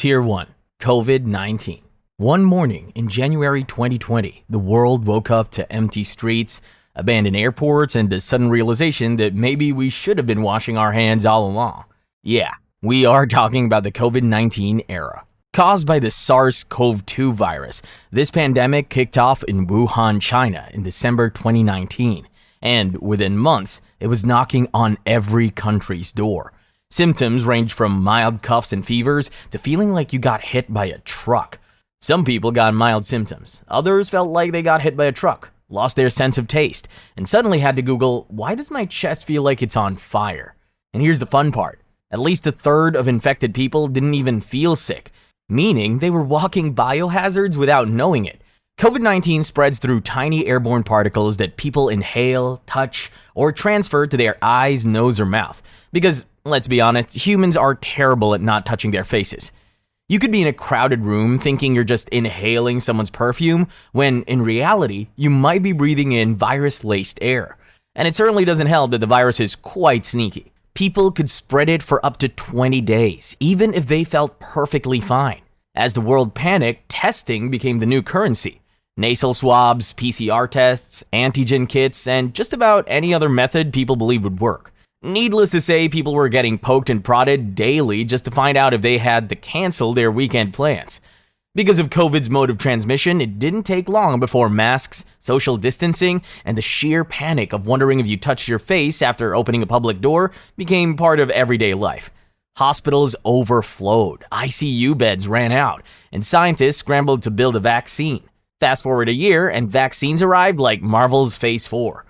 Tier 1. COVID-19. One morning in January 2020, the world woke up to empty streets, abandoned airports, and the sudden realization that maybe we should have been washing our hands all along. Yeah, we are talking about the COVID-19 era. Caused by the SARS-CoV-2 virus, this pandemic kicked off in Wuhan, China in December 2019, and within months, it was knocking on every country's door. Symptoms ranged from mild coughs and fevers to feeling like you got hit by a truck. Some people got mild symptoms, others felt like they got hit by a truck, lost their sense of taste, and suddenly had to Google, why does my chest feel like it's on fire? And here's the fun part, at least a third of infected people didn't even feel sick, meaning they were walking biohazards without knowing it. COVID-19 spreads through tiny airborne particles that people inhale, touch, or transfer to their eyes, nose, or mouth. Because, let's be honest, humans are terrible at not touching their faces. You could be in a crowded room thinking you're just inhaling someone's perfume, when in reality, you might be breathing in virus-laced air. And it certainly doesn't help that the virus is quite sneaky. People could spread it for up to 20 days, even if they felt perfectly fine. As the world panicked, testing became the new currency. Nasal swabs, PCR tests, antigen kits, and just about any other method people believed would work. Needless to say, people were getting poked and prodded daily just to find out if they had to cancel their weekend plans. Because of COVID's mode of transmission, it didn't take long before masks, social distancing, and the sheer panic of wondering if you touched your face after opening a public door became part of everyday life. Hospitals overflowed, ICU beds ran out, and scientists scrambled to build a vaccine. Fast forward a year, and vaccines arrived like Marvel's Phase 4.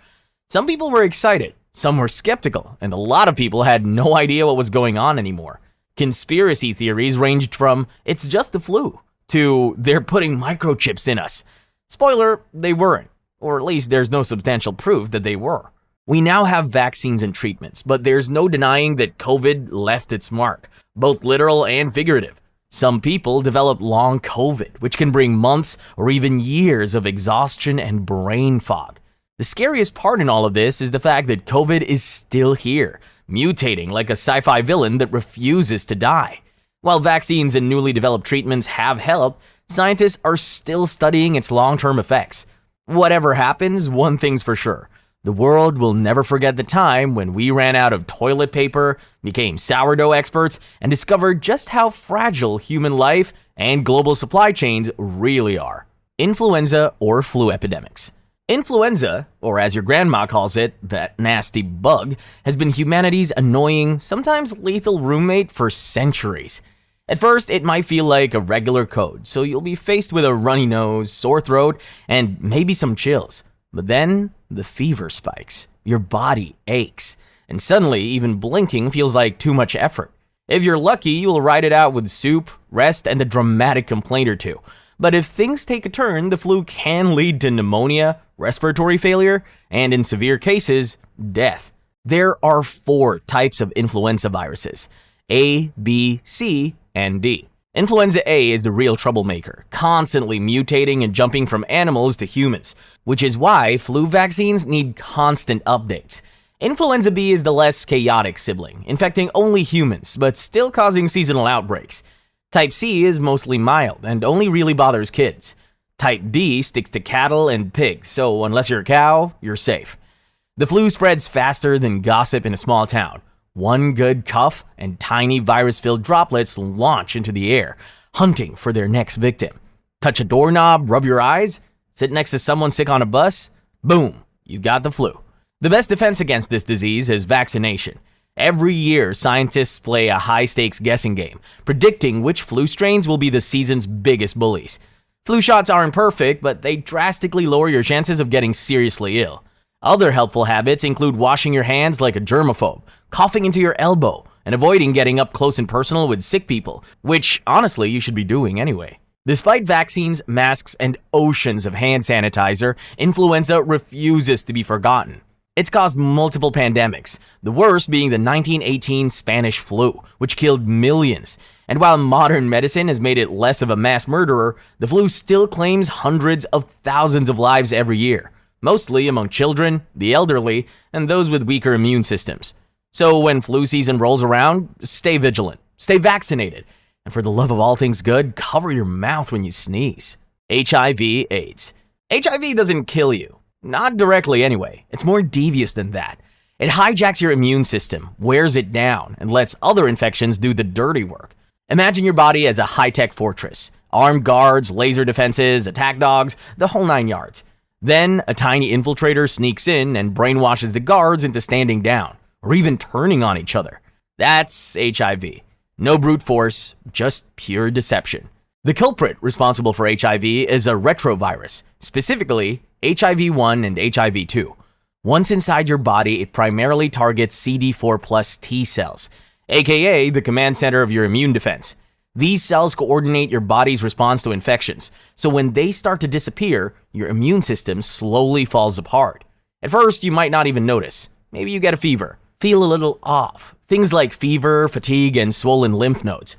Some people were excited, some were skeptical, and a lot of people had no idea what was going on anymore. Conspiracy theories ranged from, it's just the flu, to, they're putting microchips in us. Spoiler, they weren't, or at least there's no substantial proof that they were. We now have vaccines and treatments, but there's no denying that COVID left its mark, both literal and figurative. Some people develop long COVID, which can bring months or even years of exhaustion and brain fog. The scariest part in all of this is the fact that COVID is still here, mutating like a sci-fi villain that refuses to die. While vaccines and newly developed treatments have helped, scientists are still studying its long-term effects. Whatever happens, one thing's for sure. The world will never forget the time when we ran out of toilet paper, became sourdough experts, and discovered just how fragile human life and global supply chains really are. Influenza or flu epidemics. Influenza, or as your grandma calls it, that nasty bug, has been humanity's annoying, sometimes lethal roommate for centuries. At first, it might feel like a regular cold, so you'll be faced with a runny nose, sore throat, and maybe some chills. But then, the fever spikes, your body aches, and suddenly even blinking feels like too much effort. If you're lucky, you'll ride it out with soup, rest, and a dramatic complaint or two. But if things take a turn, the flu can lead to pneumonia, respiratory failure, and in severe cases, death. There are 4 types of influenza viruses: A, B, C, and D. Influenza A is the real troublemaker, constantly mutating and jumping from animals to humans, which is why flu vaccines need constant updates. Influenza B is the less chaotic sibling, infecting only humans, but still causing seasonal outbreaks. Type C is mostly mild and only really bothers kids. Type D sticks to cattle and pigs, so unless you're a cow, you're safe. The flu spreads faster than gossip in a small town. One good cough and tiny virus-filled droplets launch into the air, hunting for their next victim. Touch a doorknob, rub your eyes, sit next to someone sick on a bus, boom, you got the flu. The best defense against this disease is vaccination. Every year, scientists play a high-stakes guessing game, predicting which flu strains will be the season's biggest bullies. Flu shots aren't perfect, but they drastically lower your chances of getting seriously ill. Other helpful habits include washing your hands like a germaphobe, coughing into your elbow, and avoiding getting up close and personal with sick people, which, honestly, you should be doing anyway. Despite vaccines, masks, and oceans of hand sanitizer, influenza refuses to be forgotten. It's caused multiple pandemics, the worst being the 1918 Spanish flu, which killed millions. And while modern medicine has made it less of a mass murderer, the flu still claims hundreds of thousands of lives every year, mostly among children, the elderly, and those with weaker immune systems. So when flu season rolls around, stay vigilant, stay vaccinated, And for the love of all things good, cover your mouth when you sneeze. HIV/AIDS. HIV doesn't kill you. Not directly anyway. It's more devious than that. It hijacks your immune system, wears it down, and lets other infections do the dirty work. Imagine your body as a high-tech fortress. Armed guards, laser defenses, attack dogs, the whole 9 yards. Then, a tiny infiltrator sneaks in and brainwashes the guards into standing down, or even turning on each other. That's HIV. No brute force, just pure deception. The culprit responsible for HIV is a retrovirus, specifically HIV-1 and HIV-2. Once inside your body, it primarily targets CD4 plus T cells, aka the command center of your immune defense. These cells coordinate your body's response to infections, so when they start to disappear, your immune system slowly falls apart. At first, you might not even notice. Maybe you get a fever, feel a little off, things like fever, fatigue, and swollen lymph nodes.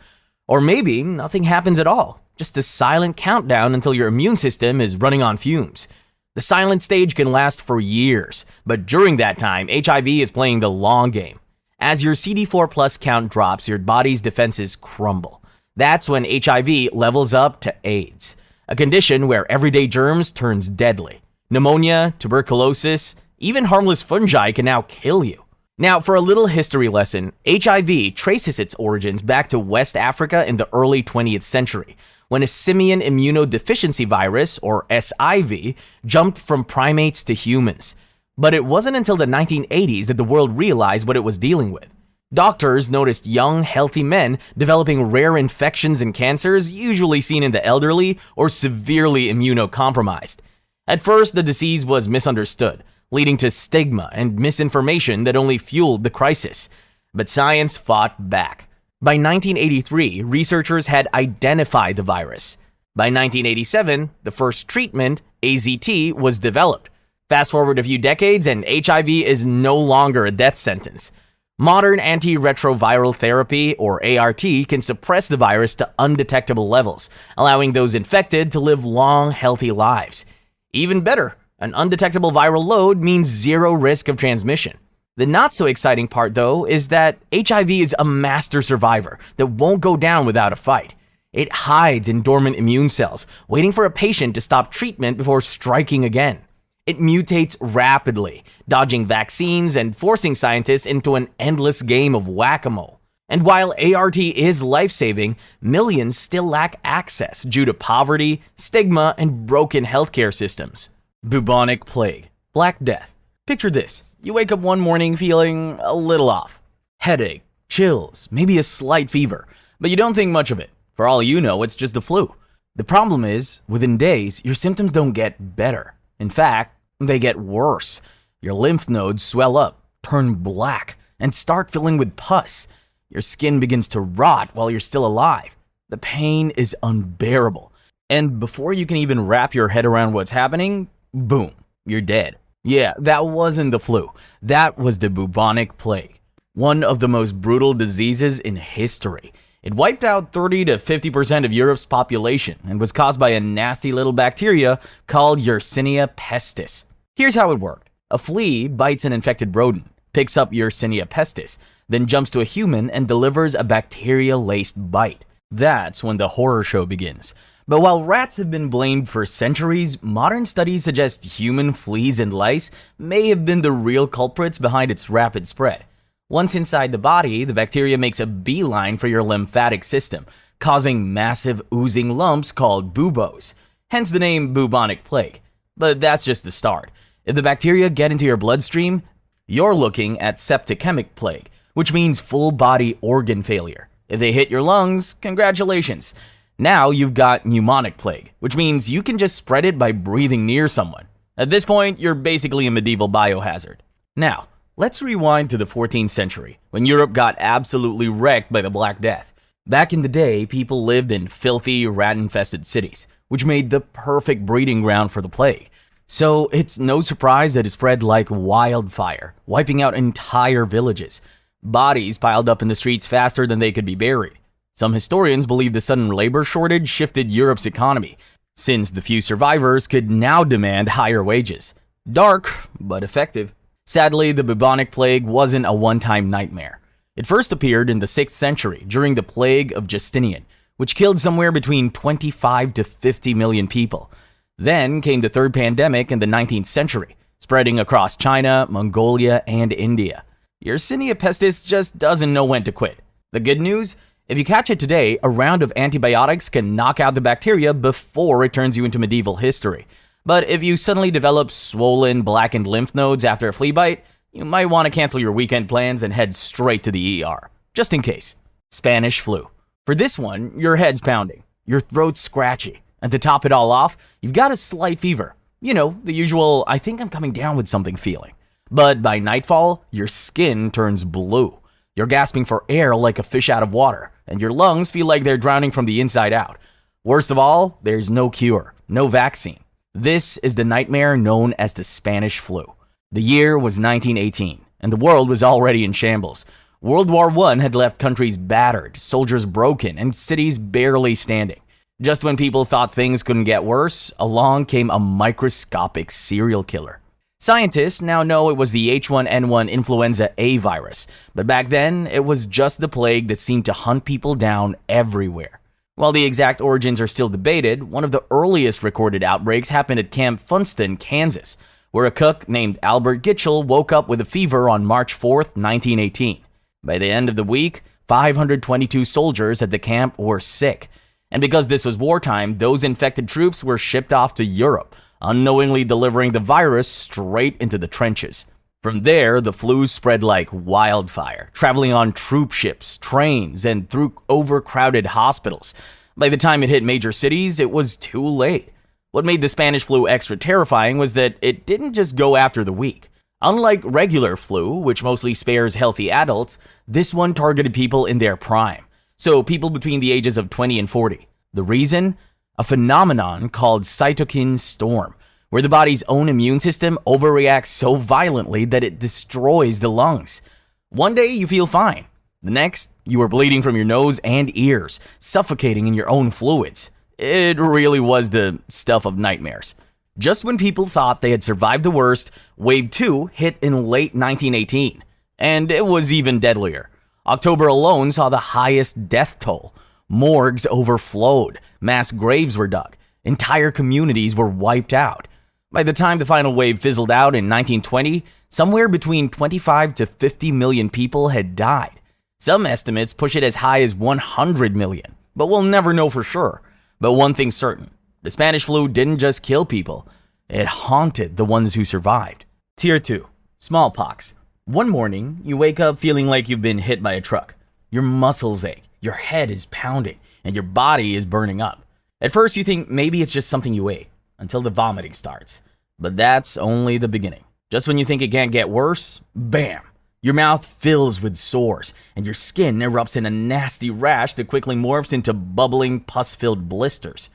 Or maybe nothing happens at all, just a silent countdown until your immune system is running on fumes. The silent stage can last for years, but during that time, HIV is playing the long game. As your CD4 plus count drops, your body's defenses crumble. That's when HIV levels up to AIDS, a condition where everyday germs turns deadly. Pneumonia, tuberculosis, even harmless fungi can now kill you. Now, for a little history lesson, HIV traces its origins back to West Africa in the early 20th century, when a simian immunodeficiency virus, or SIV, jumped from primates to humans. But it wasn't until the 1980s that the world realized what it was dealing with. Doctors noticed young, healthy men developing rare infections and cancers usually seen in the elderly or severely immunocompromised. At first, the disease was misunderstood, leading to stigma and misinformation that only fueled the crisis. But science fought back. By 1983, researchers had identified the virus. By 1987, the first treatment, AZT, was developed. Fast forward a few decades and HIV is no longer a death sentence. Modern antiretroviral therapy, or ART, can suppress the virus to undetectable levels, allowing those infected to live long, healthy lives. Even better, an undetectable viral load means zero risk of transmission. The not so exciting part, though, is that HIV is a master survivor that won't go down without a fight. It hides in dormant immune cells, waiting for a patient to stop treatment before striking again. It mutates rapidly, dodging vaccines and forcing scientists into an endless game of whack-a-mole. And while ART is life-saving, millions still lack access due to poverty, stigma, and broken healthcare systems. Bubonic plague, Black Death. Picture this. You wake up one morning feeling a little off. Headache, chills, maybe a slight fever, but you don't think much of it. For all you know, it's just the flu. The problem is, within days, your symptoms don't get better. In fact, they get worse. Your lymph nodes swell up, turn black, and start filling with pus. Your skin begins to rot while you're still alive. The pain is unbearable. And before you can even wrap your head around what's happening, boom, you're dead. Yeah, that wasn't the flu. That was the bubonic plague, one of the most brutal diseases in history. It wiped out 30 to 50% of Europe's population and was caused by a nasty little bacteria called Yersinia pestis. Here's how it worked. A flea bites an infected rodent, picks up Yersinia pestis, then jumps to a human and delivers a bacteria-laced bite. That's when the horror show begins. But while rats have been blamed for centuries, modern studies suggest human fleas and lice may have been the real culprits behind its rapid spread. Once inside the body, the bacteria makes a beeline for your lymphatic system, causing massive oozing lumps called buboes, hence the name bubonic plague. But that's just the start. If the bacteria get into your bloodstream, you're looking at septicemic plague, which means full body organ failure. If they hit your lungs, congratulations. Now you've got pneumonic plague, which means you can just spread it by breathing near someone. At this point, you're basically a medieval biohazard. Now, let's rewind to the 14th century, when Europe got absolutely wrecked by the Black Death. Back in the day, people lived in filthy, rat-infested cities, which made the perfect breeding ground for the plague. So it's no surprise that it spread like wildfire, wiping out entire villages. Bodies piled up in the streets faster than they could be buried. Some historians believe the sudden labor shortage shifted Europe's economy, since the few survivors could now demand higher wages. Dark, but effective. Sadly, the bubonic plague wasn't a one-time nightmare. It first appeared in the 6th century during the plague of Justinian, which killed somewhere between 25 to 50 million people. Then came the third pandemic in the 19th century, spreading across China, Mongolia, and India. Yersinia pestis just doesn't know when to quit. The good news? If you catch it today, a round of antibiotics can knock out the bacteria before it turns you into medieval history. But if you suddenly develop swollen, blackened lymph nodes after a flea bite, you might want to cancel your weekend plans and head straight to the ER, just in case. Spanish flu. For this one, your head's pounding, your throat's scratchy, and to top it all off, you've got a slight fever. You know, the usual, I think I'm coming down with something feeling. But by nightfall, your skin turns blue. You're gasping for air like a fish out of water, and your lungs feel like they're drowning from the inside out. Worst of all, there's no cure, no vaccine. This is the nightmare known as the Spanish flu. The year was 1918, and the world was already in shambles. World War I had left countries battered, soldiers broken, and cities barely standing. Just when people thought things couldn't get worse, along came a microscopic serial killer. Scientists now know it was the H1N1 Influenza A virus, but back then it was just the plague that seemed to hunt people down everywhere. While the exact origins are still debated, one of the earliest recorded outbreaks happened at Camp Funston, Kansas, where a cook named Albert Gitchell woke up with a fever on March 4th, 1918. By the end of the week, 522 soldiers at the camp were sick. And because this was wartime, those infected troops were shipped off to Europe, unknowingly delivering the virus straight into the trenches. From there, the flu spread like wildfire, traveling on troop ships, trains, and through overcrowded hospitals. By the time it hit major cities, it was too late. What made the Spanish flu extra terrifying was that it didn't just go after the weak. Unlike regular flu, which mostly spares healthy adults, this one targeted people in their prime. So people between the ages of 20 and 40. The reason? A phenomenon called cytokine storm, where the body's own immune system overreacts so violently that it destroys the lungs. One day you feel fine. The next, you are bleeding from your nose and ears, suffocating in your own fluids. It really was the stuff of nightmares. Just when people thought they had survived the worst, Wave 2 hit in late 1918. And it was even deadlier. October alone saw the highest death toll. Morgues overflowed, mass graves were dug, entire communities were wiped out. By the time the final wave fizzled out in 1920, somewhere between 25 to 50 million people had died. Some estimates push it as high as 100 million, but we'll never know for sure. But one thing's certain, the Spanish flu didn't just kill people, it haunted the ones who survived. Tier 2. Smallpox. One morning, you wake up feeling like you've been hit by a truck. Your muscles ache, your head is pounding, and your body is burning up. At first you think maybe it's just something you ate, until the vomiting starts. But that's only the beginning. Just when you think it can't get worse, bam! Your mouth fills with sores, and your skin erupts in a nasty rash that quickly morphs into bubbling, pus-filled blisters.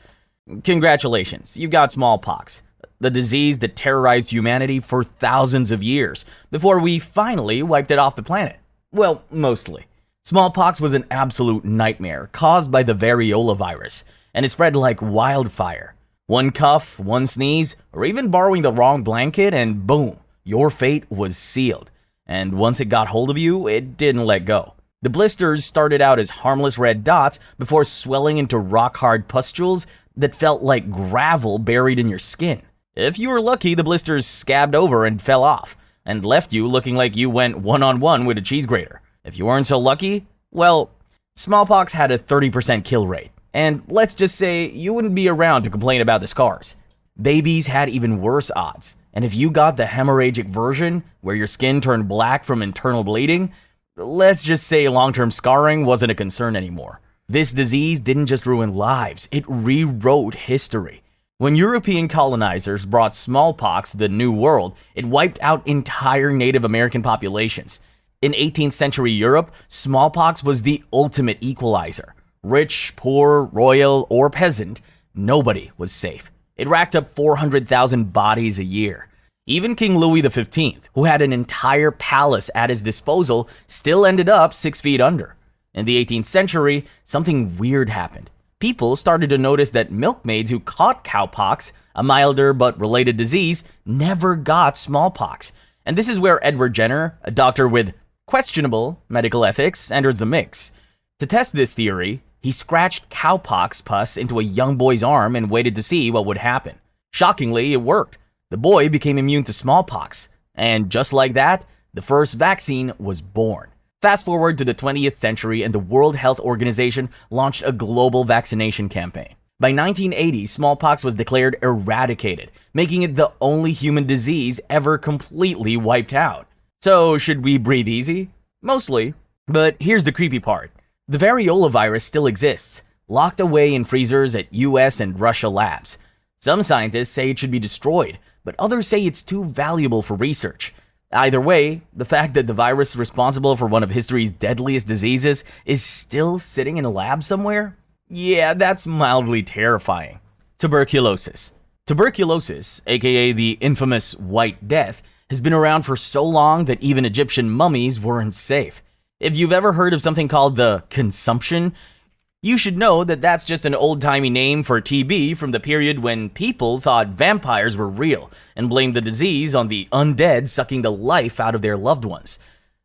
Congratulations, you've got smallpox, the disease that terrorized humanity for thousands of years, before we finally wiped it off the planet. Well, mostly. Smallpox was an absolute nightmare caused by the variola virus, and it spread like wildfire. One cough, one sneeze, or even borrowing the wrong blanket, and boom, your fate was sealed. And once it got hold of you, it didn't let go. The blisters started out as harmless red dots before swelling into rock-hard pustules that felt like gravel buried in your skin. If you were lucky, the blisters scabbed over and fell off, and left you looking like you went one-on-one with a cheese grater. If you weren't so lucky, well, smallpox had a 30% kill rate. And let's just say you wouldn't be around to complain about the scars. Babies had even worse odds. And if you got the hemorrhagic version, where your skin turned black from internal bleeding, let's just say long-term scarring wasn't a concern anymore. This disease didn't just ruin lives, it rewrote history. When European colonizers brought smallpox to the New World, it wiped out entire Native American populations. In 18th century Europe, smallpox was the ultimate equalizer. Rich, poor, royal, or peasant, nobody was safe. It racked up 400,000 bodies a year. Even King Louis XV, who had an entire palace at his disposal, still ended up 6 feet under. In the 18th century, something weird happened. People started to notice that milkmaids who caught cowpox, a milder but related disease, never got smallpox. And this is where Edward Jenner, a doctor with questionable medical ethics, enters the mix. To test this theory, He scratched cowpox pus into a young boy's arm and waited to see what would happen. Shockingly, it worked. The boy became immune to smallpox. And just like that, the first vaccine was born. Fast forward to the 20th century and the World Health Organization launched a global vaccination campaign. By 1980, smallpox was declared eradicated, making it the only human disease ever completely wiped out. So, should we breathe easy? Mostly. But here's the creepy part. The variola virus still exists, locked away in freezers at US and Russia labs. Some scientists say it should be destroyed, but others say it's too valuable for research. Either way, the fact that the virus responsible for one of history's deadliest diseases is still sitting in a lab somewhere? Yeah, that's mildly terrifying. Tuberculosis. Tuberculosis, aka the infamous White Death, has been around for so long that even Egyptian mummies weren't safe. If you've ever heard of something called the consumption, you should know that that's just an old-timey name for TB from the period when people thought vampires were real and blamed the disease on the undead sucking the life out of their loved ones.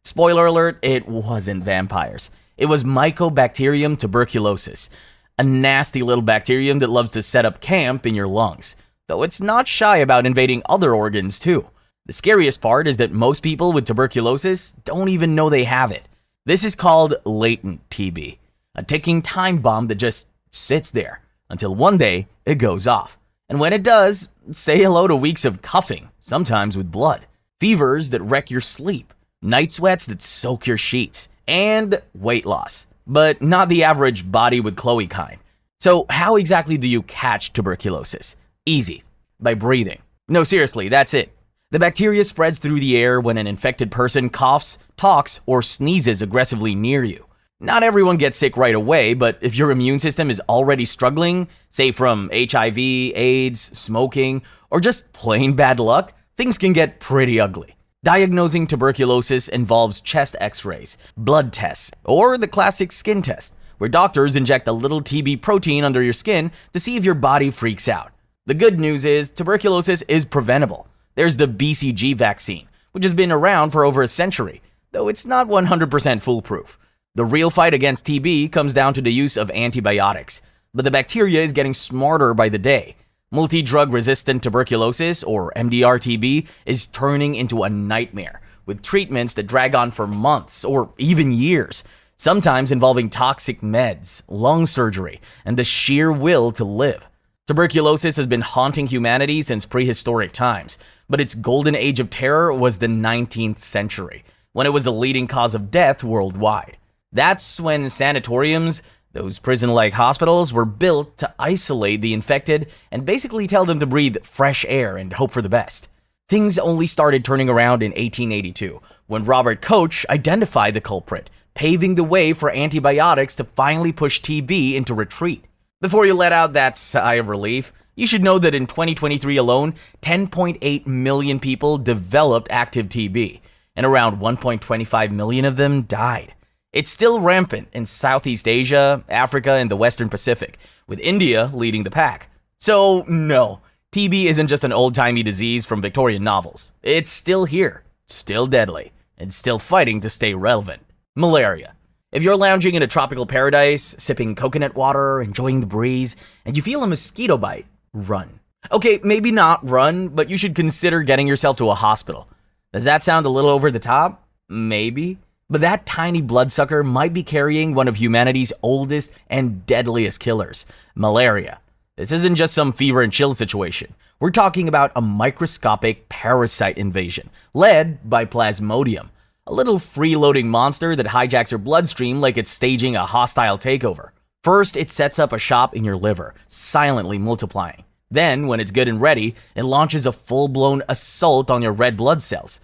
Spoiler alert, it wasn't vampires. It was Mycobacterium tuberculosis, a nasty little bacterium that loves to set up camp in your lungs, though it's not shy about invading other organs too. The scariest part is that most people with tuberculosis don't even know they have it. This is called latent TB. A ticking time bomb that just sits there until one day it goes off. And when it does, say hello to weeks of coughing, sometimes with blood, fevers that wreck your sleep, night sweats that soak your sheets, and weight loss. But not the average body with Chloe kind. So how exactly do you catch tuberculosis? Easy. By breathing. No, seriously, that's it. The bacteria spreads through the air when an infected person coughs, talks, or sneezes aggressively near you. Not everyone gets sick right away, but if your immune system is already struggling, say from HIV, AIDS, smoking, or just plain bad luck, things can get pretty ugly. Diagnosing tuberculosis involves chest x-rays, blood tests, or the classic skin test, where doctors inject a little TB protein under your skin to see if your body freaks out. The good news is tuberculosis is preventable. There's the BCG vaccine, which has been around for over a century, though it's not 100% foolproof. The real fight against TB comes down to the use of antibiotics, but the bacteria is getting smarter by the day. Multi-drug resistant tuberculosis, or MDR-TB, is turning into a nightmare, with treatments that drag on for months or even years, sometimes involving toxic meds, lung surgery, and the sheer will to live. Tuberculosis has been haunting humanity since prehistoric times, but its golden age of terror was the 19th century, when it was the leading cause of death worldwide. That's when sanatoriums, those prison-like hospitals, were built to isolate the infected and basically tell them to breathe fresh air and hope for the best. Things only started turning around in 1882, when Robert Koch identified the culprit, paving the way for antibiotics to finally push TB into retreat. Before you let out that sigh of relief, you should know that in 2023 alone, 10.8 million people developed active TB, and around 1.25 million of them died. It's still rampant in Southeast Asia, Africa, and the Western Pacific, with India leading the pack. So, no, TB isn't just an old-timey disease from Victorian novels. It's still here, still deadly, and still fighting to stay relevant. Malaria. If you're lounging in a tropical paradise, sipping coconut water, enjoying the breeze, and you feel a mosquito bite, run. Okay, maybe not run, but you should consider getting yourself to a hospital. Does that sound a little over the top? Maybe. But that tiny bloodsucker might be carrying one of humanity's oldest and deadliest killers, malaria. This isn't just some fever and chill situation. We're talking about a microscopic parasite invasion, led by Plasmodium, a little freeloading monster that hijacks your bloodstream like it's staging a hostile takeover. First, it sets up a shop in your liver, silently multiplying. Then, when it's good and ready, it launches a full-blown assault on your red blood cells.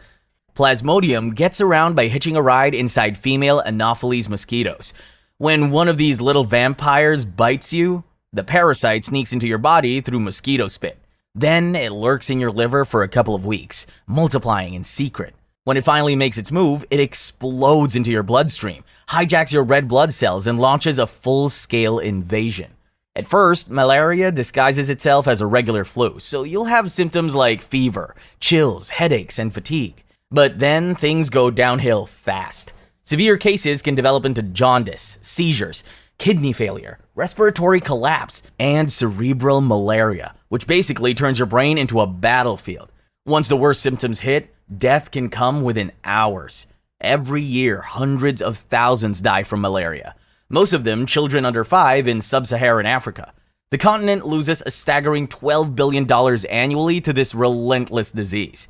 Plasmodium gets around by hitching a ride inside female Anopheles mosquitoes. When one of these little vampires bites you, the parasite sneaks into your body through mosquito spit. Then it lurks in your liver for a couple of weeks, multiplying in secret. When it finally makes its move, it explodes into your bloodstream, hijacks your red blood cells, and launches a full-scale invasion. At first, malaria disguises itself as a regular flu, so you'll have symptoms like fever, chills, headaches, and fatigue. But then things go downhill fast. Severe cases can develop into jaundice, seizures, kidney failure, respiratory collapse, and cerebral malaria, which basically turns your brain into a battlefield. Once the worst symptoms hit, death can come within hours. Every year, hundreds of thousands die from malaria, most of them children under 5 in sub-Saharan Africa. The continent loses a staggering $12 billion annually to this relentless disease.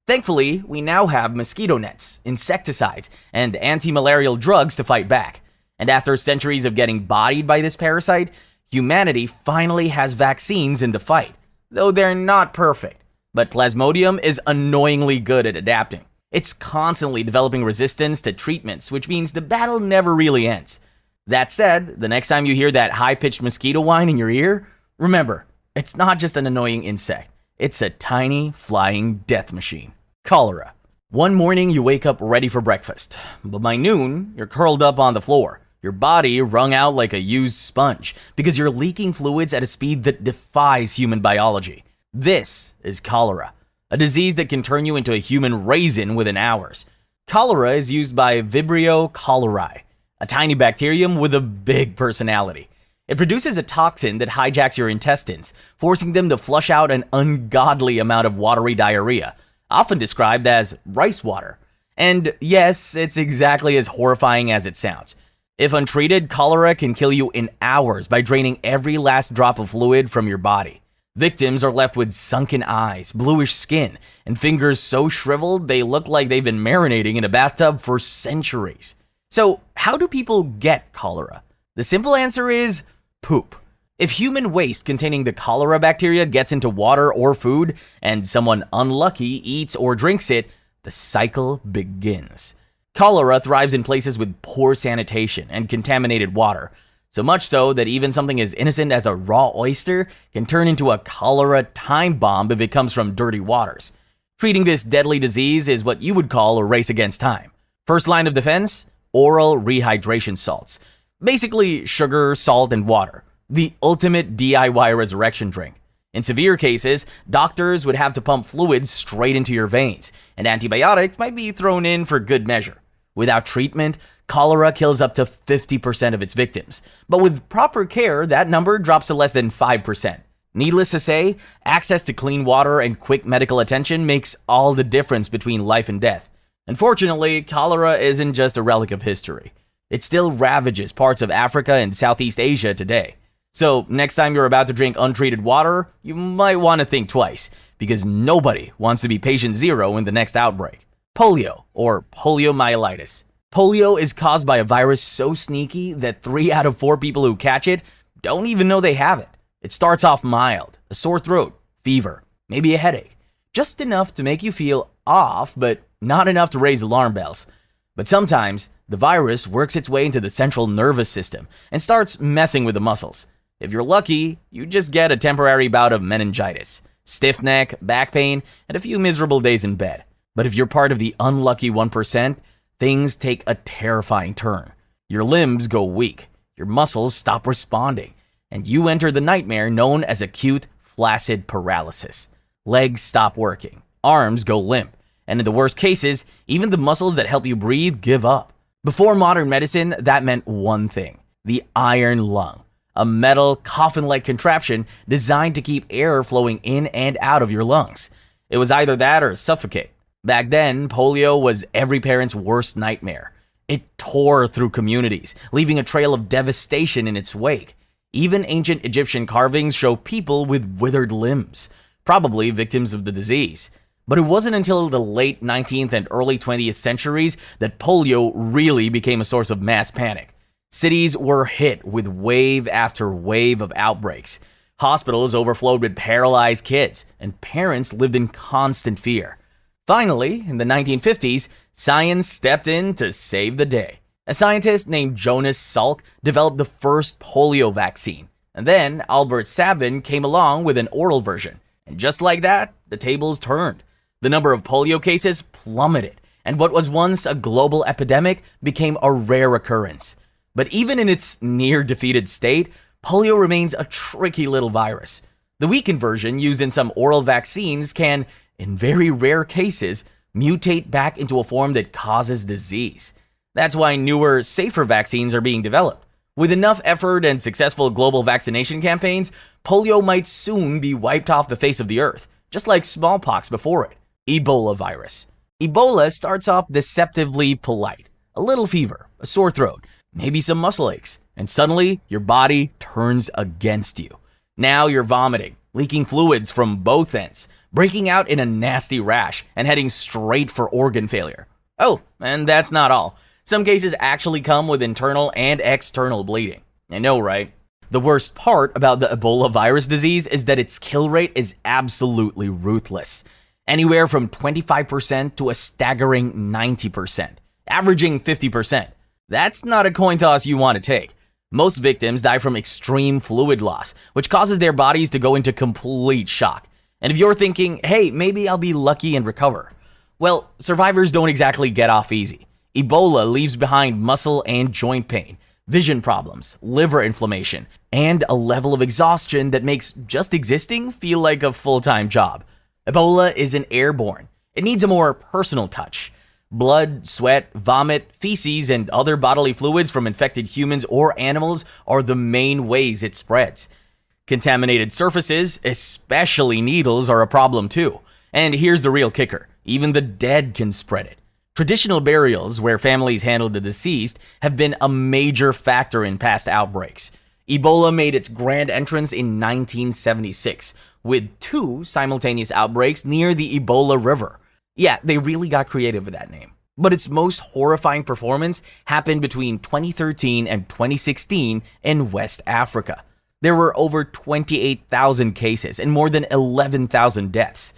Thankfully, we now have mosquito nets, insecticides, and anti-malarial drugs to fight back. And after centuries of getting bodied by this parasite, humanity finally has vaccines in the fight, though they're not perfect. But Plasmodium is annoyingly good at adapting. It's constantly developing resistance to treatments, which means the battle never really ends. That said, the next time you hear that high-pitched mosquito whine in your ear, remember, it's not just an annoying insect. It's a tiny, flying death machine. Cholera. One morning you wake up ready for breakfast, but by noon, you're curled up on the floor, your body wrung out like a used sponge because you're leaking fluids at a speed that defies human biology. This is cholera, a disease that can turn you into a human raisin within hours. Cholera is used by Vibrio cholerae, a tiny bacterium with a big personality. It produces a toxin that hijacks your intestines, forcing them to flush out an ungodly amount of watery diarrhea, often described as rice water. And yes, it's exactly as horrifying as it sounds. If untreated, cholera can kill you in hours by draining every last drop of fluid from your body. Victims are left with sunken eyes, bluish skin, and fingers so shriveled they look like they've been marinating in a bathtub for centuries. So, how do people get cholera? The simple answer is poop. If human waste containing the cholera bacteria gets into water or food, and someone unlucky eats or drinks it, the cycle begins. Cholera thrives in places with poor sanitation and contaminated water, so much so that even something as innocent as a raw oyster can turn into a cholera time bomb if it comes from dirty waters. Treating this deadly disease is what you would call a race against time. First line of defense? Oral rehydration salts. Basically sugar, salt, and water. The ultimate DIY resurrection drink. In severe cases, doctors would have to pump fluids straight into your veins, and antibiotics might be thrown in for good measure. Without treatment, cholera kills up to 50% of its victims, but with proper care, that number drops to less than 5%. Needless to say, access to clean water and quick medical attention makes all the difference between life and death. Unfortunately, cholera isn't just a relic of history. It still ravages parts of Africa and Southeast Asia today. So, next time you're about to drink untreated water, you might want to think twice, because nobody wants to be patient zero in the next outbreak. Polio, or poliomyelitis. Polio is caused by a virus so sneaky that 3 out of 4 people who catch it don't even know they have it. It starts off mild, a sore throat, fever, maybe a headache, just enough to make you feel off, but not enough to raise alarm bells. But sometimes, the virus works its way into the central nervous system and starts messing with the muscles. If you're lucky, you just get a temporary bout of meningitis, stiff neck, back pain, and a few miserable days in bed. But if you're part of the unlucky 1%, things take a terrifying turn. Your limbs go weak, your muscles stop responding, and you enter the nightmare known as acute flaccid paralysis. Legs stop working, arms go limp, and in the worst cases, even the muscles that help you breathe give up. Before modern medicine, that meant one thing: the iron lung, a metal, coffin-like contraption designed to keep air flowing in and out of your lungs. It was either that or suffocate. Back then, polio was every parent's worst nightmare. It tore through communities, leaving a trail of devastation in its wake. Even ancient Egyptian carvings show people with withered limbs, probably victims of the disease. But it wasn't until the late 19th and early 20th centuries that polio really became a source of mass panic. Cities were hit with wave after wave of outbreaks. Hospitals overflowed with paralyzed kids, and parents lived in constant fear. Finally, in the 1950s, science stepped in to save the day. A scientist named Jonas Salk developed the first polio vaccine, and then Albert Sabin came along with an oral version. And just like that, the tables turned. The number of polio cases plummeted, and what was once a global epidemic became a rare occurrence. But even in its near-defeated state, polio remains a tricky little virus. The weakened version used in some oral vaccines can, in very rare cases, mutate back into a form that causes disease. That's why newer, safer vaccines are being developed. With enough effort and successful global vaccination campaigns, polio might soon be wiped off the face of the earth, just like smallpox before it. Ebola virus. Ebola starts off deceptively polite. A little fever, a sore throat, maybe some muscle aches, and suddenly your body turns against you. Now you're vomiting, leaking fluids from both ends, breaking out in a nasty rash, and heading straight for organ failure. Oh, and that's not all. Some cases actually come with internal and external bleeding. I know, right? The worst part about the Ebola virus disease is that its kill rate is absolutely ruthless. Anywhere from 25% to a staggering 90%, averaging 50%. That's not a coin toss you want to take. Most victims die from extreme fluid loss, which causes their bodies to go into complete shock. And if you're thinking, hey, maybe I'll be lucky and recover, well, survivors don't exactly get off easy. Ebola leaves behind muscle and joint pain, vision problems, liver inflammation, and a level of exhaustion that makes just existing feel like a full-time job. Ebola isn't airborne. It needs a more personal touch. Blood, sweat, vomit, feces, and other bodily fluids from infected humans or animals are the main ways it spreads. Contaminated surfaces, especially needles, are a problem too. And here's the real kicker. Even the dead can spread it. Traditional burials, where families handle the deceased, have been a major factor in past outbreaks. Ebola made its grand entrance in 1976, with 2 simultaneous outbreaks near the Ebola River. Yeah, they really got creative with that name. But its most horrifying performance happened between 2013 and 2016 in West Africa. There were over 28,000 cases and more than 11,000 deaths.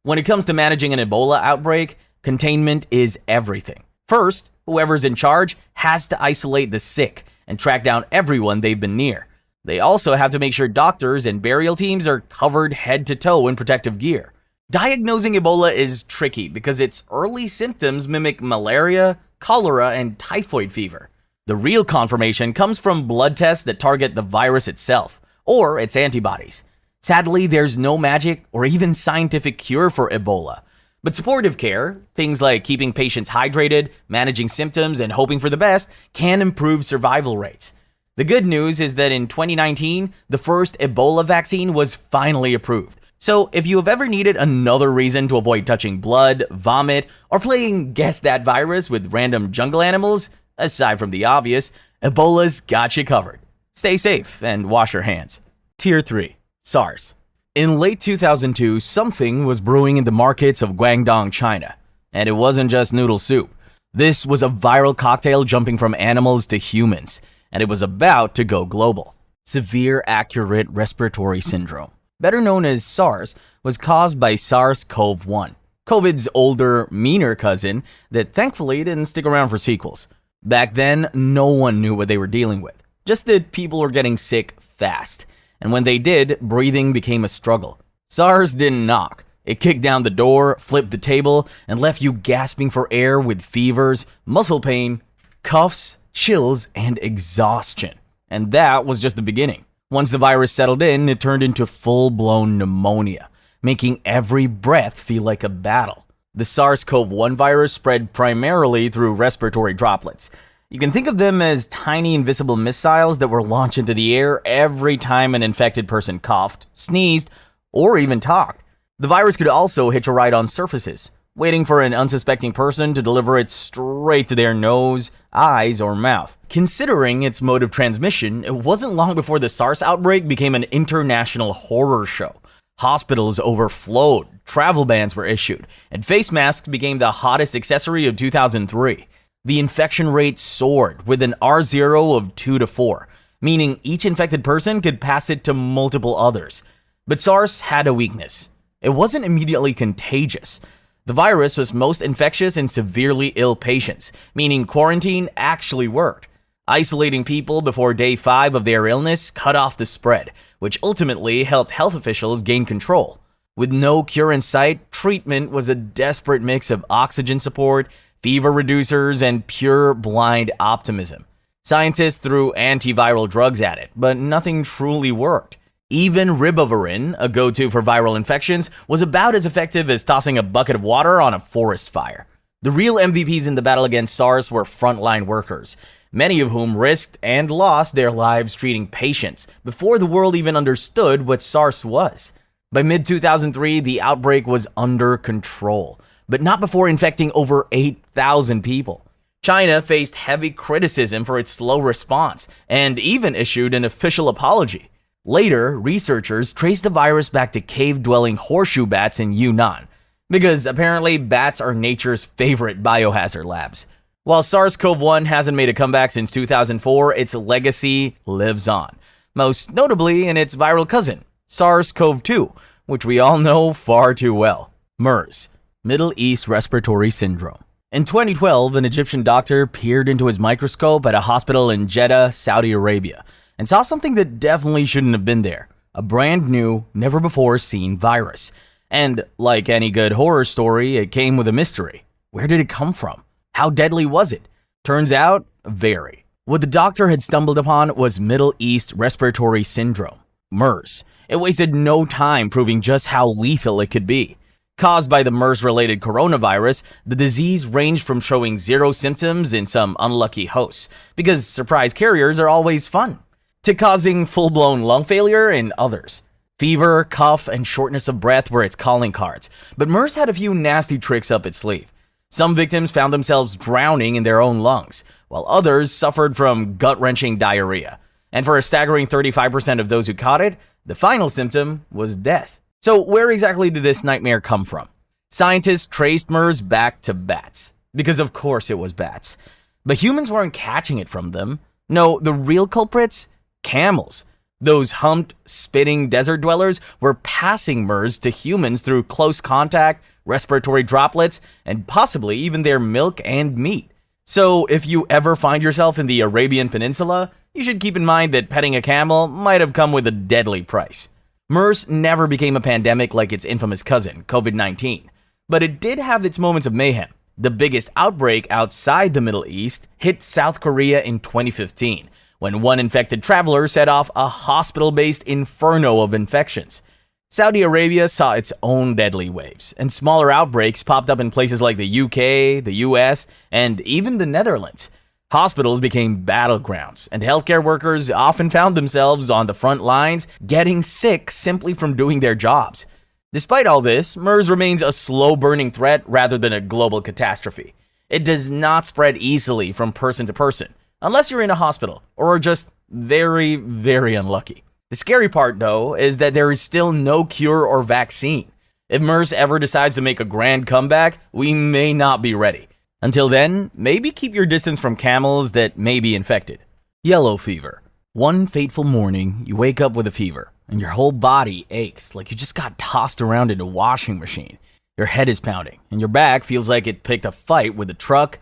When it comes to managing an Ebola outbreak, containment is everything. First, whoever's in charge has to isolate the sick and track down everyone they've been near. They also have to make sure doctors and burial teams are covered head to toe in protective gear. Diagnosing Ebola is tricky because its early symptoms mimic malaria, cholera, and typhoid fever. The real confirmation comes from blood tests that target the virus itself, or its antibodies. Sadly, there's no magic or even scientific cure for Ebola. But supportive care, things like keeping patients hydrated, managing symptoms, and hoping for the best, can improve survival rates. The good news is that in 2019, the first Ebola vaccine was finally approved. So if you have ever needed another reason to avoid touching blood, vomit, or playing Guess That Virus with random jungle animals, aside from the obvious, Ebola's got you covered. Stay safe and wash your hands. Tier 3. SARS. In late 2002, something was brewing in the markets of Guangdong, China. And it wasn't just noodle soup. This was a viral cocktail jumping from animals to humans, and it was about to go global. Severe Acute Respiratory Syndrome, better known as SARS, was caused by SARS-CoV-1, COVID's older, meaner cousin that thankfully didn't stick around for sequels. Back then, no one knew what they were dealing with, just that people were getting sick fast. And when they did, breathing became a struggle. SARS didn't knock. It kicked down the door, flipped the table, and left you gasping for air with fevers, muscle pain, coughs, chills, and exhaustion. And that was just the beginning. Once the virus settled in, it turned into full-blown pneumonia, making every breath feel like a battle. The SARS-CoV-1 virus spread primarily through respiratory droplets. You can think of them as tiny invisible missiles that were launched into the air every time an infected person coughed, sneezed, or even talked. The virus could also hitch a ride on surfaces, waiting for an unsuspecting person to deliver it straight to their nose, eyes, or mouth. Considering its mode of transmission, it wasn't long before the SARS outbreak became an international horror show. Hospitals overflowed, travel bans were issued, and face masks became the hottest accessory of 2003. The infection rate soared with an R0 of 2 to 4, meaning each infected person could pass it to multiple others. But SARS had a weakness. It wasn't immediately contagious. The virus was most infectious in severely ill patients, meaning quarantine actually worked. Isolating people before day 5 of their illness cut off the spread, which ultimately helped health officials gain control. With no cure in sight, treatment was a desperate mix of oxygen support, fever reducers, and pure blind optimism. Scientists threw antiviral drugs at it, but nothing truly worked. Even ribavirin, a go-to for viral infections, was about as effective as tossing a bucket of water on a forest fire. The real MVPs in the battle against SARS were frontline workers, many of whom risked and lost their lives treating patients before the world even understood what SARS was. By mid-2003, the outbreak was under control, but not before infecting over 8,000 people. China faced heavy criticism for its slow response and even issued an official apology. Later, researchers traced the virus back to cave-dwelling horseshoe bats in Yunnan, because apparently bats are nature's favorite biohazard labs. While SARS-CoV-1 hasn't made a comeback since 2004, its legacy lives on, most notably in its viral cousin, SARS-CoV-2, which we all know far too well. MERS, Middle East Respiratory Syndrome. In 2012, an Egyptian doctor peered into his microscope at a hospital in Jeddah, Saudi Arabia, and saw something that definitely shouldn't have been there: a brand new, never-before-seen virus. And like any good horror story, it came with a mystery. Where did it come from? How deadly was it? Turns out, very. What the doctor had stumbled upon was Middle East Respiratory Syndrome, MERS. It wasted no time proving just how lethal it could be. Caused by the MERS-related coronavirus, the disease ranged from showing zero symptoms in some unlucky hosts, because surprise carriers are always fun, to causing full-blown lung failure in others. Fever, cough, and shortness of breath were its calling cards, but MERS had a few nasty tricks up its sleeve. Some victims found themselves drowning in their own lungs, while others suffered from gut-wrenching diarrhea. And for a staggering 35% of those who caught it, the final symptom was death. So where exactly did this nightmare come from? Scientists traced MERS back to bats, because of course it was bats. But humans weren't catching it from them. No, the real culprits? Camels. Those humped, spitting desert dwellers were passing MERS to humans through close contact, respiratory droplets, and possibly even their milk and meat. So if you ever find yourself in the Arabian Peninsula, you should keep in mind that petting a camel might have come with a deadly price. MERS never became a pandemic like its infamous cousin, COVID-19, but it did have its moments of mayhem. The biggest outbreak outside the Middle East hit South Korea in 2015, when one infected traveler set off a hospital-based inferno of infections. Saudi Arabia saw its own deadly waves, and smaller outbreaks popped up in places like the UK, the US, and even the Netherlands. Hospitals became battlegrounds, and healthcare workers often found themselves on the front lines getting sick simply from doing their jobs. Despite all this, MERS remains a slow-burning threat rather than a global catastrophe. It does not spread easily from person to person, unless you're in a hospital or are just very, very unlucky. The scary part, though, is that there is still no cure or vaccine. If MERS ever decides to make a grand comeback, we may not be ready. Until then, maybe keep your distance from camels that may be infected. Yellow fever. One fateful morning, you wake up with a fever, and your whole body aches like you just got tossed around in a washing machine. Your head is pounding, and your back feels like it picked a fight with a truck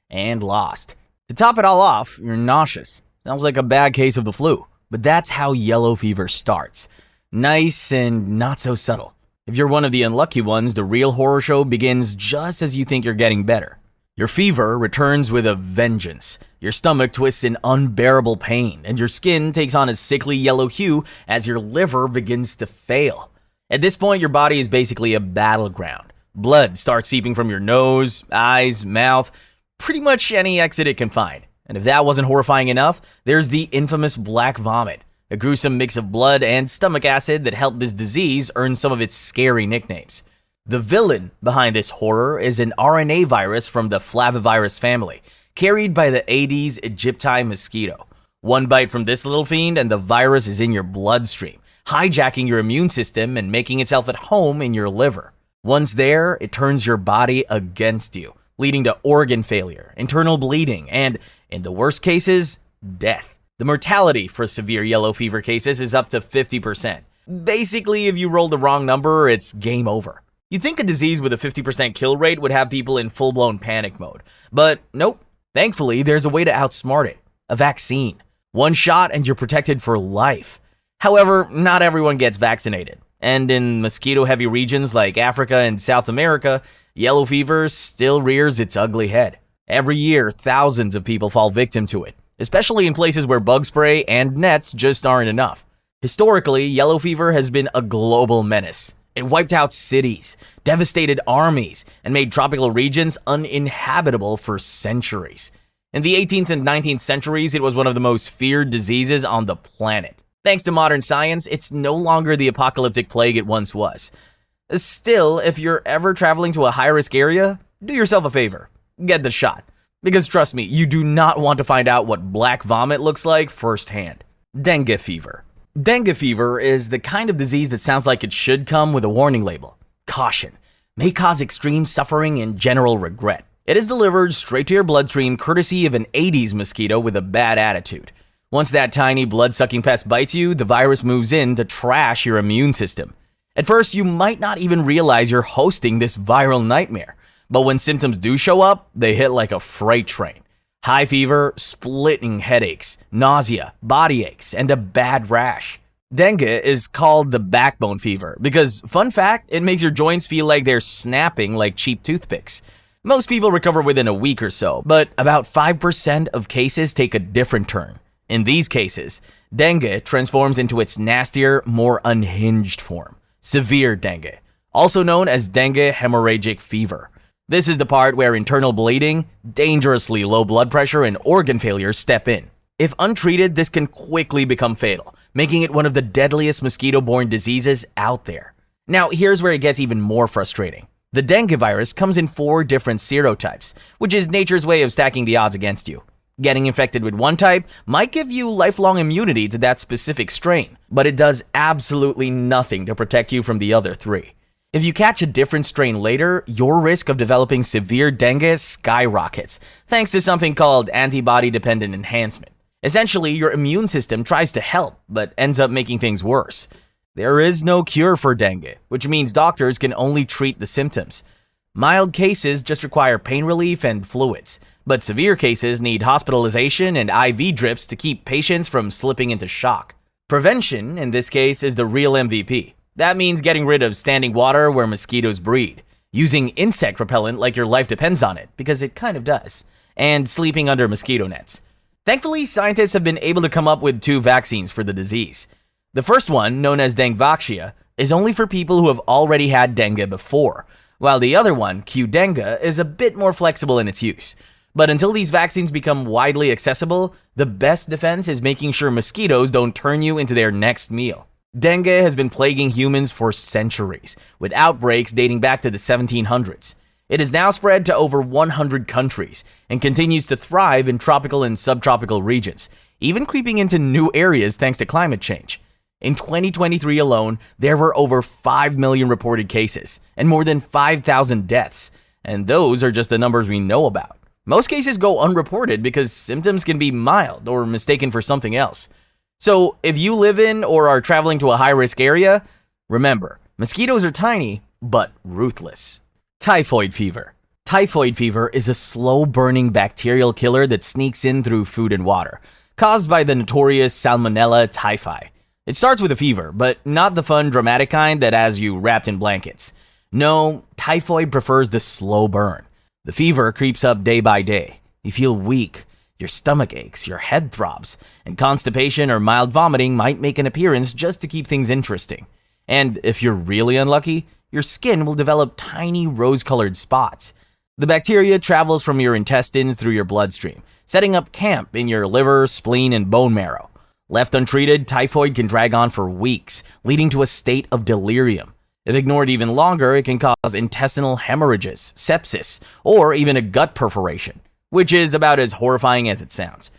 and lost. To top it all off, you're nauseous. Sounds like a bad case of the flu. But that's how yellow fever starts. Nice and not so subtle. If you're one of the unlucky ones, the real horror show begins just as you think you're getting better. Your fever returns with a vengeance. Your stomach twists in unbearable pain, and your skin takes on a sickly yellow hue as your liver begins to fail. At this point, your body is basically a battleground. Blood starts seeping from your nose, eyes, mouth, pretty much any exit it can find. And if that wasn't horrifying enough, there's the infamous black vomit, a gruesome mix of blood and stomach acid that helped this disease earn some of its scary nicknames. The villain behind this horror is an RNA virus from the Flavivirus family, carried by the Aedes aegypti mosquito. One bite from this little fiend and the virus is in your bloodstream, hijacking your immune system and making itself at home in your liver. Once there, it turns your body against you, leading to organ failure, internal bleeding, and, in the worst cases, death. The mortality for severe yellow fever cases is up to 50%. Basically, if you roll the wrong number, it's game over. You'd think a disease with a 50% kill rate would have people in full-blown panic mode. But nope. Thankfully, there's a way to outsmart it. A vaccine. One shot and you're protected for life. However, not everyone gets vaccinated. And in mosquito-heavy regions like Africa and South America, yellow fever still rears its ugly head. Every year, thousands of people fall victim to it, especially in places where bug spray and nets just aren't enough. Historically, yellow fever has been a global menace. It wiped out cities, devastated armies, and made tropical regions uninhabitable for centuries. In the 18th and 19th centuries, it was one of the most feared diseases on the planet. Thanks to modern science, it's no longer the apocalyptic plague it once was. Still, if you're ever traveling to a high-risk area, do yourself a favor. Get the shot. Because trust me, you do not want to find out what black vomit looks like firsthand. Dengue fever. Dengue fever is the kind of disease that sounds like it should come with a warning label. Caution. May cause extreme suffering and general regret. It is delivered straight to your bloodstream courtesy of an Aedes mosquito with a bad attitude. Once that tiny blood-sucking pest bites you, the virus moves in to trash your immune system. At first, you might not even realize you're hosting this viral nightmare. But when symptoms do show up, they hit like a freight train. High fever, splitting headaches, nausea, body aches, and a bad rash. Dengue is called the backbone fever because, fun fact, it makes your joints feel like they're snapping like cheap toothpicks. Most people recover within a week or so, but about 5% of cases take a different turn. In these cases, dengue transforms into its nastier, more unhinged form, severe dengue, also known as dengue hemorrhagic fever. This is the part where internal bleeding, dangerously low blood pressure, and organ failure step in. If untreated, this can quickly become fatal, making it one of the deadliest mosquito-borne diseases out there. Now, here's where it gets even more frustrating. The dengue virus comes in 4 different serotypes, which is nature's way of stacking the odds against you. Getting infected with one type might give you lifelong immunity to that specific strain, but it does absolutely nothing to protect you from the other 3. If you catch a different strain later, your risk of developing severe dengue skyrockets, thanks to something called antibody-dependent enhancement. Essentially, your immune system tries to help, but ends up making things worse. There is no cure for dengue, which means doctors can only treat the symptoms. Mild cases just require pain relief and fluids, but severe cases need hospitalization and IV drips to keep patients from slipping into shock. Prevention, in this case, is the real MVP. That means getting rid of standing water where mosquitoes breed, using insect repellent like your life depends on it, because it kind of does, and sleeping under mosquito nets. Thankfully, scientists have been able to come up with 2 vaccines for the disease. The first one, known as Dengvaxia, is only for people who have already had dengue before, while the other one, Qdenga, is a bit more flexible in its use. But until these vaccines become widely accessible, the best defense is making sure mosquitoes don't turn you into their next meal. Dengue has been plaguing humans for centuries, with outbreaks dating back to the 1700s. It has now spread to over 100 countries and continues to thrive in tropical and subtropical regions, even creeping into new areas thanks to climate change. In 2023 alone, there were over 5 million reported cases and more than 5,000 deaths, and those are just the numbers we know about. Most cases go unreported because symptoms can be mild or mistaken for something else. So, if you live in or are traveling to a high-risk area, remember, mosquitoes are tiny, but ruthless. Typhoid fever. Typhoid fever is a slow-burning bacterial killer that sneaks in through food and water, caused by the notorious Salmonella typhi. It starts with a fever, but not the fun, dramatic kind that has you wrapped in blankets. No, typhoid prefers the slow burn. The fever creeps up day by day. You feel weak. Your stomach aches, your head throbs, and constipation or mild vomiting might make an appearance just to keep things interesting. And if you're really unlucky, your skin will develop tiny rose-colored spots. The bacteria travels from your intestines through your bloodstream, setting up camp in your liver, spleen, and bone marrow. Left untreated, typhoid can drag on for weeks, leading to a state of delirium. If ignored even longer, it can cause intestinal hemorrhages, sepsis, or even a gut perforation, which is about as horrifying as it sounds.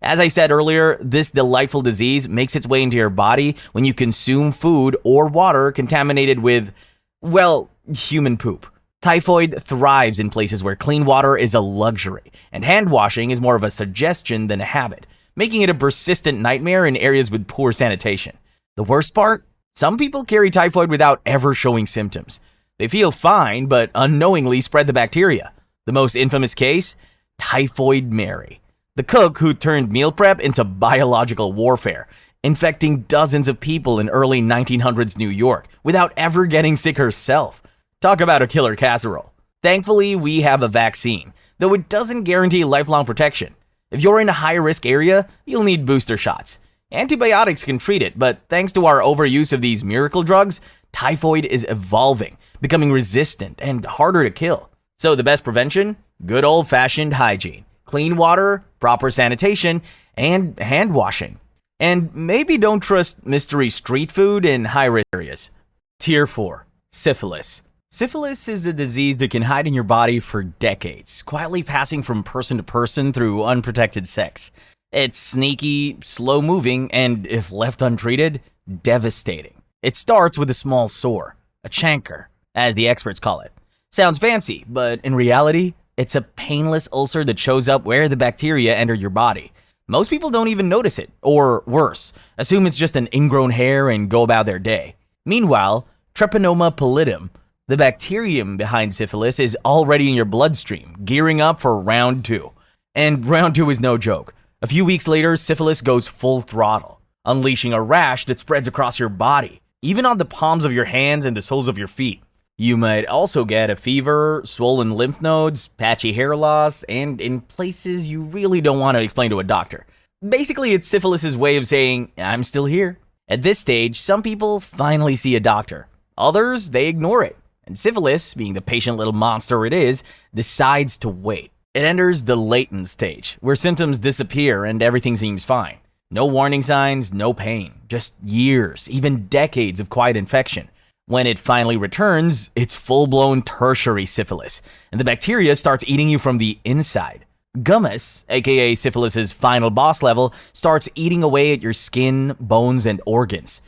As I said earlier, this delightful disease makes its way into your body when you consume food or water contaminated with, well, human poop. Typhoid thrives in places where clean water is a luxury, and hand washing is more of a suggestion than a habit, making it a persistent nightmare in areas with poor sanitation. The worst part? Some people carry typhoid without ever showing symptoms. They feel fine, but unknowingly spread the bacteria. The most infamous case? Typhoid Mary, the cook who turned meal prep into biological warfare, infecting dozens of people in early 1900s New York without ever getting sick herself. Talk about a killer casserole. Thankfully, we have a vaccine, though it doesn't guarantee lifelong protection. If you're in a high-risk area, you'll need booster shots. Antibiotics can treat it, but thanks to our overuse of these miracle drugs, typhoid is evolving, becoming resistant and harder to kill. So the best prevention? Good old-fashioned hygiene. clean water, proper sanitation, and hand washing. And maybe don't trust mystery street food in high-risk areas. Tier 4. Syphilis. Syphilis is a disease that can hide in your body for decades, quietly passing from person to person through unprotected sex. It's sneaky, slow-moving, and if left untreated, devastating. It starts with a small sore, a chancre, as the experts call it. Sounds fancy, but in reality, it's a painless ulcer that shows up where the bacteria enter your body. Most people don't even notice it, or worse, assume it's just an ingrown hair and go about their day. Meanwhile, Treponema pallidum, the bacterium behind syphilis, is already in your bloodstream, gearing up for round 2. And round 2 is no joke. A few weeks later, syphilis goes full throttle, unleashing a rash that spreads across your body, even on the palms of your hands and the soles of your feet. You might also get a fever, swollen lymph nodes, patchy hair loss, and in places you really don't want to explain to a doctor. Basically, it's syphilis' way of saying, I'm still here. At this stage, some people finally see a doctor. Others, they ignore it. And syphilis, being the patient little monster it is, decides to wait. It enters the latent stage, where symptoms disappear and everything seems fine. No warning signs, no pain, just years, even decades of quiet infection. When it finally returns, it's full-blown tertiary syphilis, and the bacteria starts eating you from the inside. Gummus, aka syphilis' final boss level, starts eating away at your skin, bones, and organs.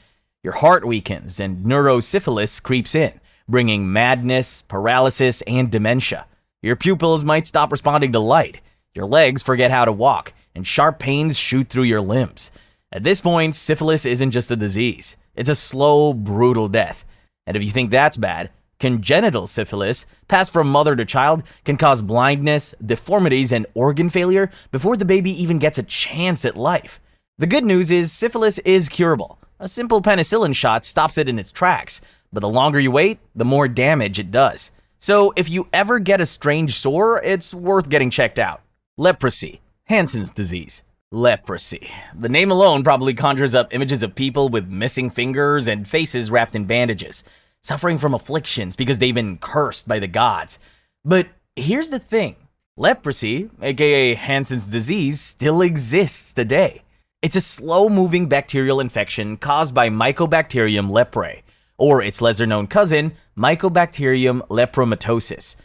Your heart weakens, and neurosyphilis creeps in, bringing madness, paralysis, and dementia. Your pupils might stop responding to light, your legs forget how to walk, and sharp pains shoot through your limbs. At this point, syphilis isn't just a disease, it's a slow, brutal death. And if you think that's bad, congenital syphilis, passed from mother to child, can cause blindness, deformities, and organ failure before the baby even gets a chance at life. The good news is syphilis is curable. A simple penicillin shot stops it in its tracks, but the longer you wait, the more damage it does. So if you ever get a strange sore, it's worth getting checked out. Leprosy, Hansen's disease. Leprosy. The name alone probably conjures up images of people with missing fingers and faces wrapped in bandages, suffering from afflictions because they've been cursed by the gods. But here's the thing. Leprosy, aka Hansen's disease, still exists today. It's a slow-moving bacterial infection caused by Mycobacterium leprae, or its lesser-known cousin, Mycobacterium lepromatosis.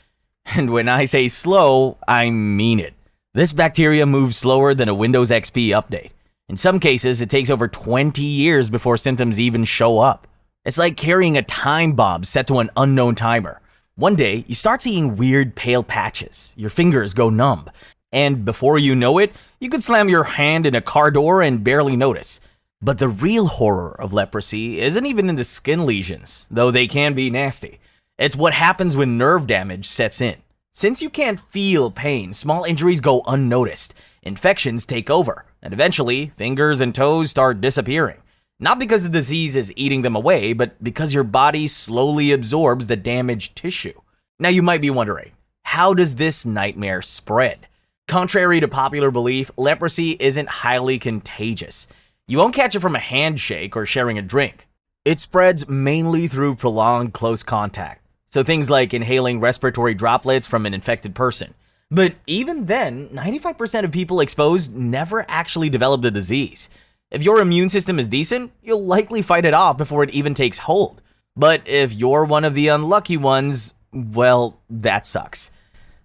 And when I say slow, I mean it. This bacteria moves slower than a Windows XP update. In some cases, it takes over 20 years before symptoms even show up. It's like carrying a time bomb set to an unknown timer. One day, you start seeing weird pale patches. Your fingers go numb. And before you know it, you could slam your hand in a car door and barely notice. But the real horror of leprosy isn't even in the skin lesions, though they can be nasty. It's what happens when nerve damage sets in. Since you can't feel pain, small injuries go unnoticed. Infections take over, and eventually, fingers and toes start disappearing. Not because the disease is eating them away, but because your body slowly absorbs the damaged tissue. Now you might be wondering, how does this nightmare spread? Contrary to popular belief, leprosy isn't highly contagious. You won't catch it from a handshake or sharing a drink. It spreads mainly through prolonged close contact. So things like inhaling respiratory droplets from an infected person. But even then, 95% of people exposed never actually develop the disease. If your immune system is decent, you'll likely fight it off before it even takes hold. But if you're one of the unlucky ones, well, that sucks.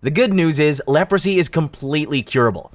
The good news is leprosy is completely curable.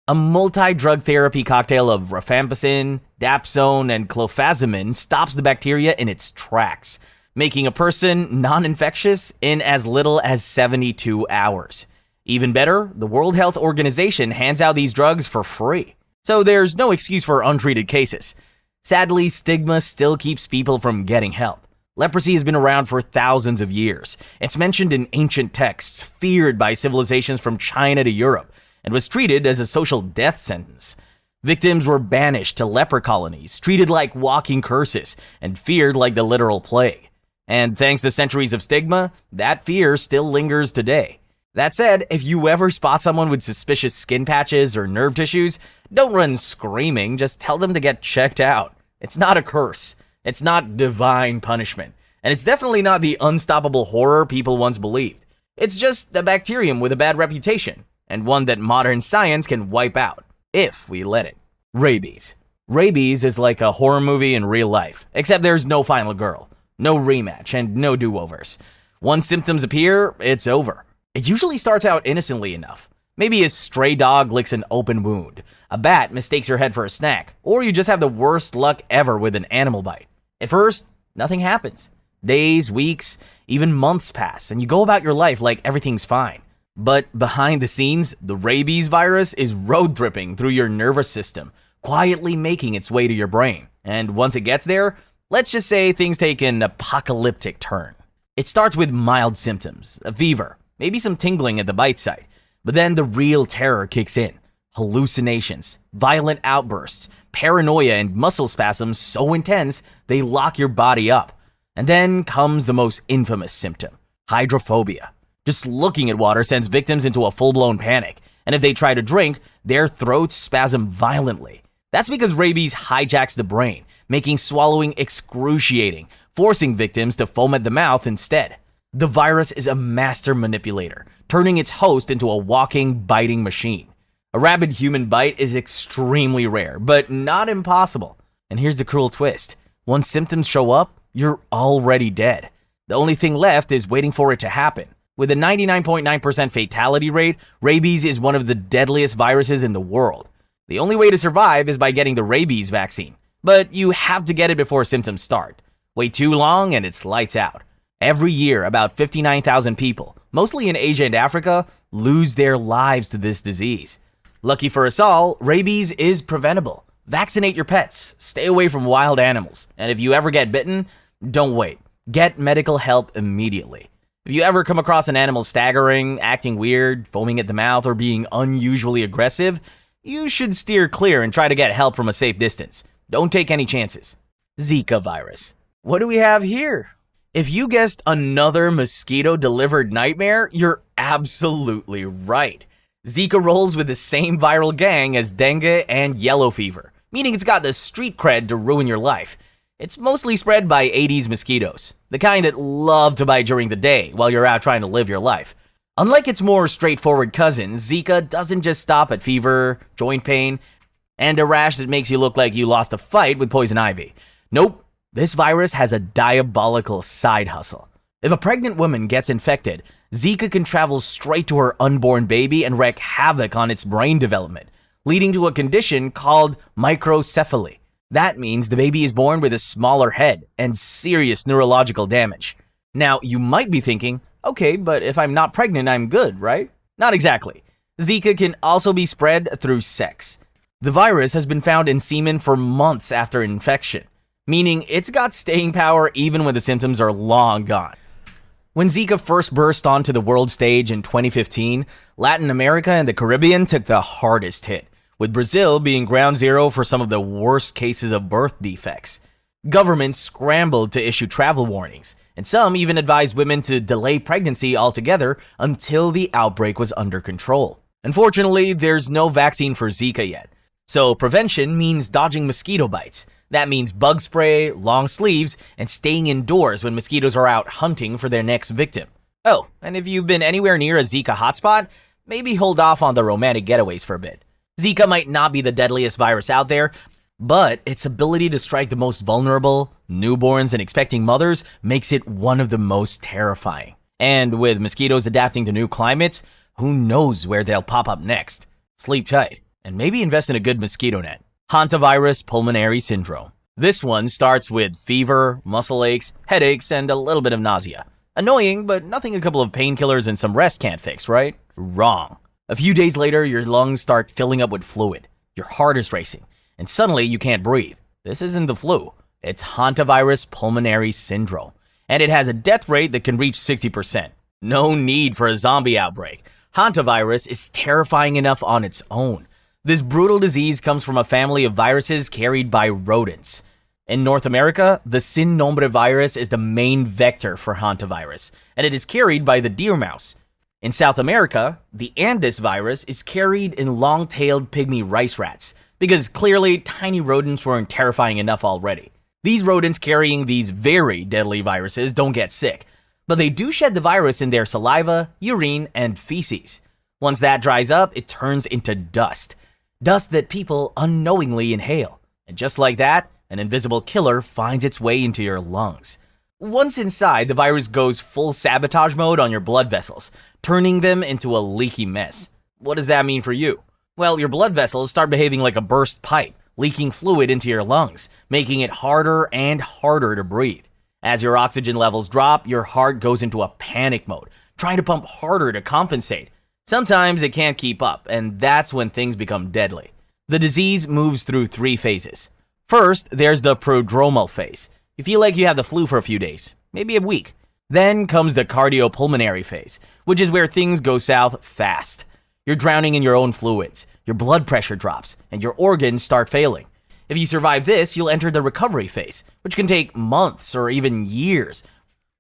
A multi-drug therapy cocktail of rifampicin, dapsone, and clofazimine stops the bacteria in its tracks, making a person non-infectious in as little as 72 hours. Even better, the World Health Organization hands out these drugs for free. So there's no excuse for untreated cases. Sadly, stigma still keeps people from getting help. Leprosy has been around for thousands of years. It's mentioned in ancient texts, feared by civilizations from China to Europe, and was treated as a social death sentence. Victims were banished to leper colonies, treated like walking curses, and feared like the literal plague. And thanks to centuries of stigma, that fear still lingers today. That said, if you ever spot someone with suspicious skin patches or nerve tissues, don't run screaming, just tell them to get checked out. It's not a curse. It's not divine punishment. And it's definitely not the unstoppable horror people once believed. It's just a bacterium with a bad reputation. and one that modern science can wipe out, if we let it. Rabies. Rabies is like a horror movie in real life, except there's no final girl, no rematch, and no do-overs. Once symptoms appear, it's over. It usually starts out innocently enough. Maybe a stray dog licks an open wound, a bat mistakes your head for a snack, or you just have the worst luck ever with an animal bite. At first, nothing happens. Days, weeks, even months pass, and you go about your life like everything's fine. But behind the scenes, the rabies virus is road tripping through your nervous system, quietly making its way to your brain. And once it gets there, let's just say things take an apocalyptic turn. It starts with mild symptoms, a fever, maybe some tingling at the bite site. But then the real terror kicks in. Hallucinations, violent outbursts, paranoia, and muscle spasms so intense they lock your body up. And then comes the most infamous symptom, hydrophobia. Just looking at water sends victims into a full-blown panic, and if they try to drink, their throats spasm violently. That's because rabies hijacks the brain, making swallowing excruciating, forcing victims to foam at the mouth instead. The virus is a master manipulator, turning its host into a walking, biting machine. A rabid human bite is extremely rare, but not impossible. And here's the cruel twist. Once symptoms show up, you're already dead. The only thing left is waiting for it to happen. With a 99.9% fatality rate, rabies is one of the deadliest viruses in the world. The only way to survive is by getting the rabies vaccine, but you have to get it before symptoms start. Wait too long and it's lights out. Every year, about 59,000 people, mostly in Asia and Africa, lose their lives to this disease. Lucky for us all, rabies is preventable. Vaccinate your pets, stay away from wild animals, and if you ever get bitten, don't wait. Get medical help immediately. If you ever come across an animal staggering, acting weird, foaming at the mouth, or being unusually aggressive, you should steer clear and try to get help from a safe distance. Don't take any chances. Zika virus. What do we have here? If you guessed another mosquito-delivered nightmare, you're absolutely right. Zika rolls with the same viral gang as dengue and yellow fever, meaning it's got the street cred to ruin your life. It's mostly spread by Aedes mosquitoes, the kind that love to bite during the day while you're out trying to live your life. Unlike its more straightforward cousin, Zika doesn't just stop at fever, joint pain, and a rash that makes you look like you lost a fight with poison ivy. Nope. This virus has a diabolical side hustle. If a pregnant woman gets infected, Zika can travel straight to her unborn baby and wreak havoc on its brain development, leading to a condition called microcephaly. That means the baby is born with a smaller head and serious neurological damage. Now, you might be thinking, okay, but if I'm not pregnant, I'm good, right? Not exactly. Zika can also be spread through sex. The virus has been found in semen for months after infection, meaning it's got staying power even when the symptoms are long gone. When Zika first burst onto the world stage in 2015, Latin America and the Caribbean took the hardest hit, with Brazil being ground zero for some of the worst cases of birth defects. Governments scrambled to issue travel warnings, and some even advised women to delay pregnancy altogether until the outbreak was under control. Unfortunately, there's no vaccine for Zika yet, so prevention means dodging mosquito bites. That means bug spray, long sleeves, and staying indoors when mosquitoes are out hunting for their next victim. Oh, and if you've been anywhere near a Zika hotspot, maybe hold off on the romantic getaways for a bit. Zika might not be the deadliest virus out there, but its ability to strike the most vulnerable, newborns, and expecting mothers makes it one of the most terrifying. And with mosquitoes adapting to new climates, who knows where they'll pop up next? Sleep tight, and maybe invest in a good mosquito net. Hantavirus pulmonary syndrome. This one starts with fever, muscle aches, headaches, and a little bit of nausea. Annoying, but nothing a couple of painkillers and some rest can't fix, right? Wrong. A few days later, your lungs start filling up with fluid. Your heart is racing, and suddenly you can't breathe. This isn't the flu. It's Hantavirus pulmonary syndrome, and it has a death rate that can reach 60%. No need for a zombie outbreak. Hantavirus is terrifying enough on its own. This brutal disease comes from a family of viruses carried by rodents. In North America, the sin nombre virus is the main vector for hantavirus, and it is carried by the deer mouse. In South America, the Andes virus is carried in long-tailed pygmy rice rats, because clearly tiny rodents weren't terrifying enough already. These rodents carrying these very deadly viruses don't get sick, but they do shed the virus in their saliva, urine, and feces. Once that dries up, it turns into dust. Dust that people unknowingly inhale. And just like that, an invisible killer finds its way into your lungs. Once inside, the virus goes full sabotage mode on your blood vessels, turning them into a leaky mess. What does that mean for you? Well, your blood vessels start behaving like a burst pipe, leaking fluid into your lungs, making it harder and harder to breathe. As your oxygen levels drop, your heart goes into a panic mode, trying to pump harder to compensate. Sometimes it can't keep up, and that's when things become deadly. The disease moves through 3 phases. First, there's the prodromal phase. You feel like you have the flu for a few days, maybe a week. Then comes the cardiopulmonary phase, which is where things go south fast. You're drowning in your own fluids, your blood pressure drops, and your organs start failing. If you survive this, you'll enter the recovery phase, which can take months or even years,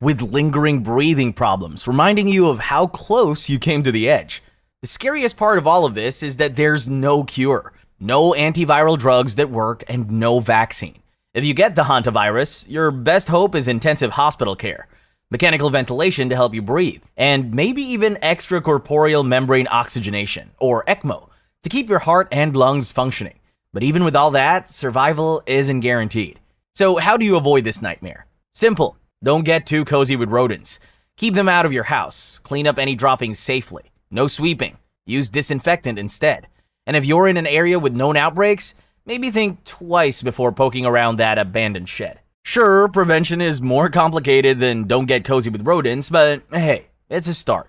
with lingering breathing problems, reminding you of how close you came to the edge. The scariest part of all of this is that there's no cure, no antiviral drugs that work, and no vaccine. If you get the Hantavirus, your best hope is intensive hospital care, mechanical ventilation to help you breathe, and maybe even extracorporeal membrane oxygenation, or ECMO, to keep your heart and lungs functioning. But even with all that, survival isn't guaranteed. So how do you avoid this nightmare? Simple. Don't get too cozy with rodents. Keep them out of your house. Clean up any droppings safely. No sweeping. Use disinfectant instead. And if you're in an area with known outbreaks, maybe think twice before poking around that abandoned shed. Sure, prevention is more complicated than don't get cozy with rodents, but hey, it's a start.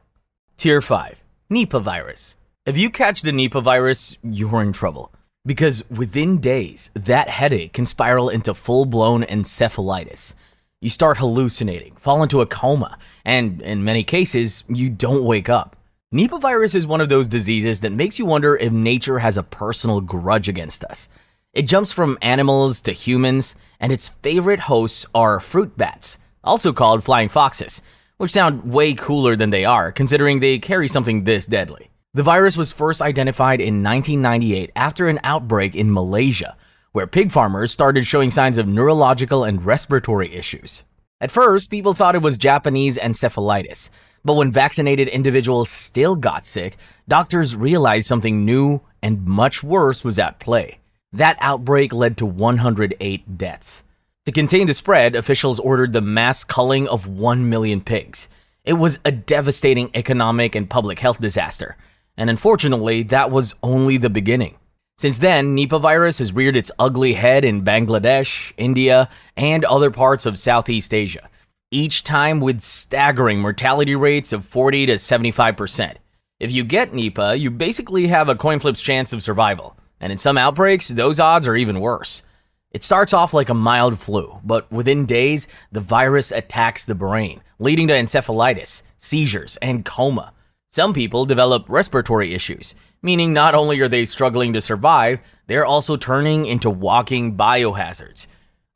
Tier 5. Nipah virus. If you catch the Nipah virus, you're in trouble. Because within days, that headache can spiral into full-blown encephalitis. You start hallucinating, fall into a coma, and in many cases, you don't wake up. Nipah virus is one of those diseases that makes you wonder if nature has a personal grudge against us. It jumps from animals to humans, and its favorite hosts are fruit bats, also called flying foxes, which sound way cooler than they are, considering they carry something this deadly. The virus was first identified in 1998 after an outbreak in Malaysia, where pig farmers started showing signs of neurological and respiratory issues. At first, people thought it was Japanese encephalitis, but when vaccinated individuals still got sick, doctors realized something new and much worse was at play. That outbreak led to 108 deaths. To contain the spread, officials ordered the mass culling of 1 million pigs. It was a devastating economic and public health disaster, and unfortunately, that was only the beginning. Since then, Nipah virus has reared its ugly head in Bangladesh, India, and other parts of Southeast Asia, each time with staggering mortality rates of 40 to 75%. If you get Nipah, you basically have a coin flip's chance of survival, and in some outbreaks, those odds are even worse. It starts off like a mild flu, but within days, the virus attacks the brain, leading to encephalitis, seizures, and coma. Some people develop respiratory issues, meaning not only are they struggling to survive, they're also turning into walking biohazards.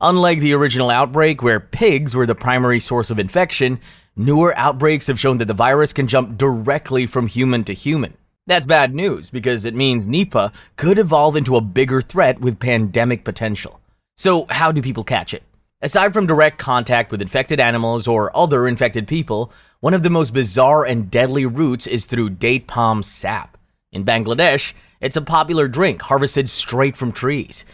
Unlike the original outbreak where pigs were the primary source of infection, newer outbreaks have shown that the virus can jump directly from human to human. That's bad news because it means Nipah could evolve into a bigger threat with pandemic potential. So how do people catch it? Aside from direct contact with infected animals or other infected people, one of the most bizarre and deadly routes is through date palm sap. In Bangladesh, it's a popular drink harvested straight from trees.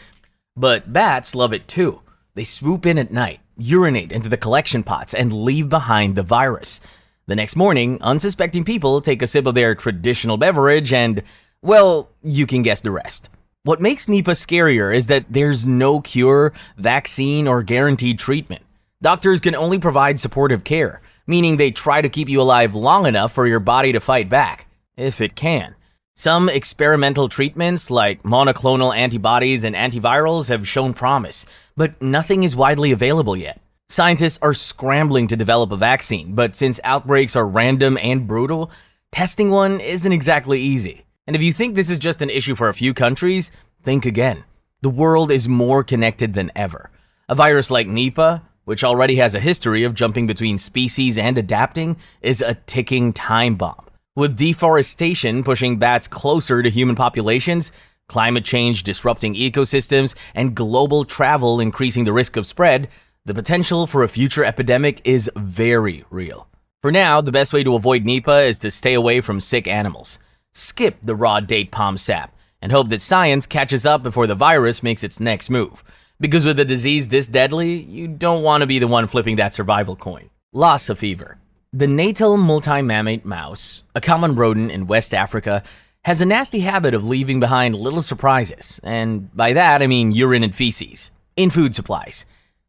But bats love it too. They swoop in at night, urinate into the collection pots, and leave behind the virus. The next morning, unsuspecting people take a sip of their traditional beverage and, well, you can guess the rest. What makes Nipah scarier is that there's no cure, vaccine, or guaranteed treatment. Doctors can only provide supportive care, meaning they try to keep you alive long enough for your body to fight back, if it can. Some experimental treatments like monoclonal antibodies and antivirals have shown promise, but nothing is widely available yet. Scientists are scrambling to develop a vaccine, but since outbreaks are random and brutal, testing one isn't exactly easy. And if you think this is just an issue for a few countries, think again. The world is more connected than ever. A virus like Nipah, which already has a history of jumping between species and adapting, is a ticking time bomb. With deforestation pushing bats closer to human populations, climate change disrupting ecosystems, and global travel increasing the risk of spread, the potential for a future epidemic is very real. For now, the best way to avoid Nipah is to stay away from sick animals. Skip the raw date palm sap and hope that science catches up before the virus makes its next move. Because with a disease this deadly, you don't want to be the one flipping that survival coin. Lassa Fever. The natal multi-mammate mouse, a common rodent in West Africa, has a nasty habit of leaving behind little surprises, and by that I mean urine and feces, in food supplies.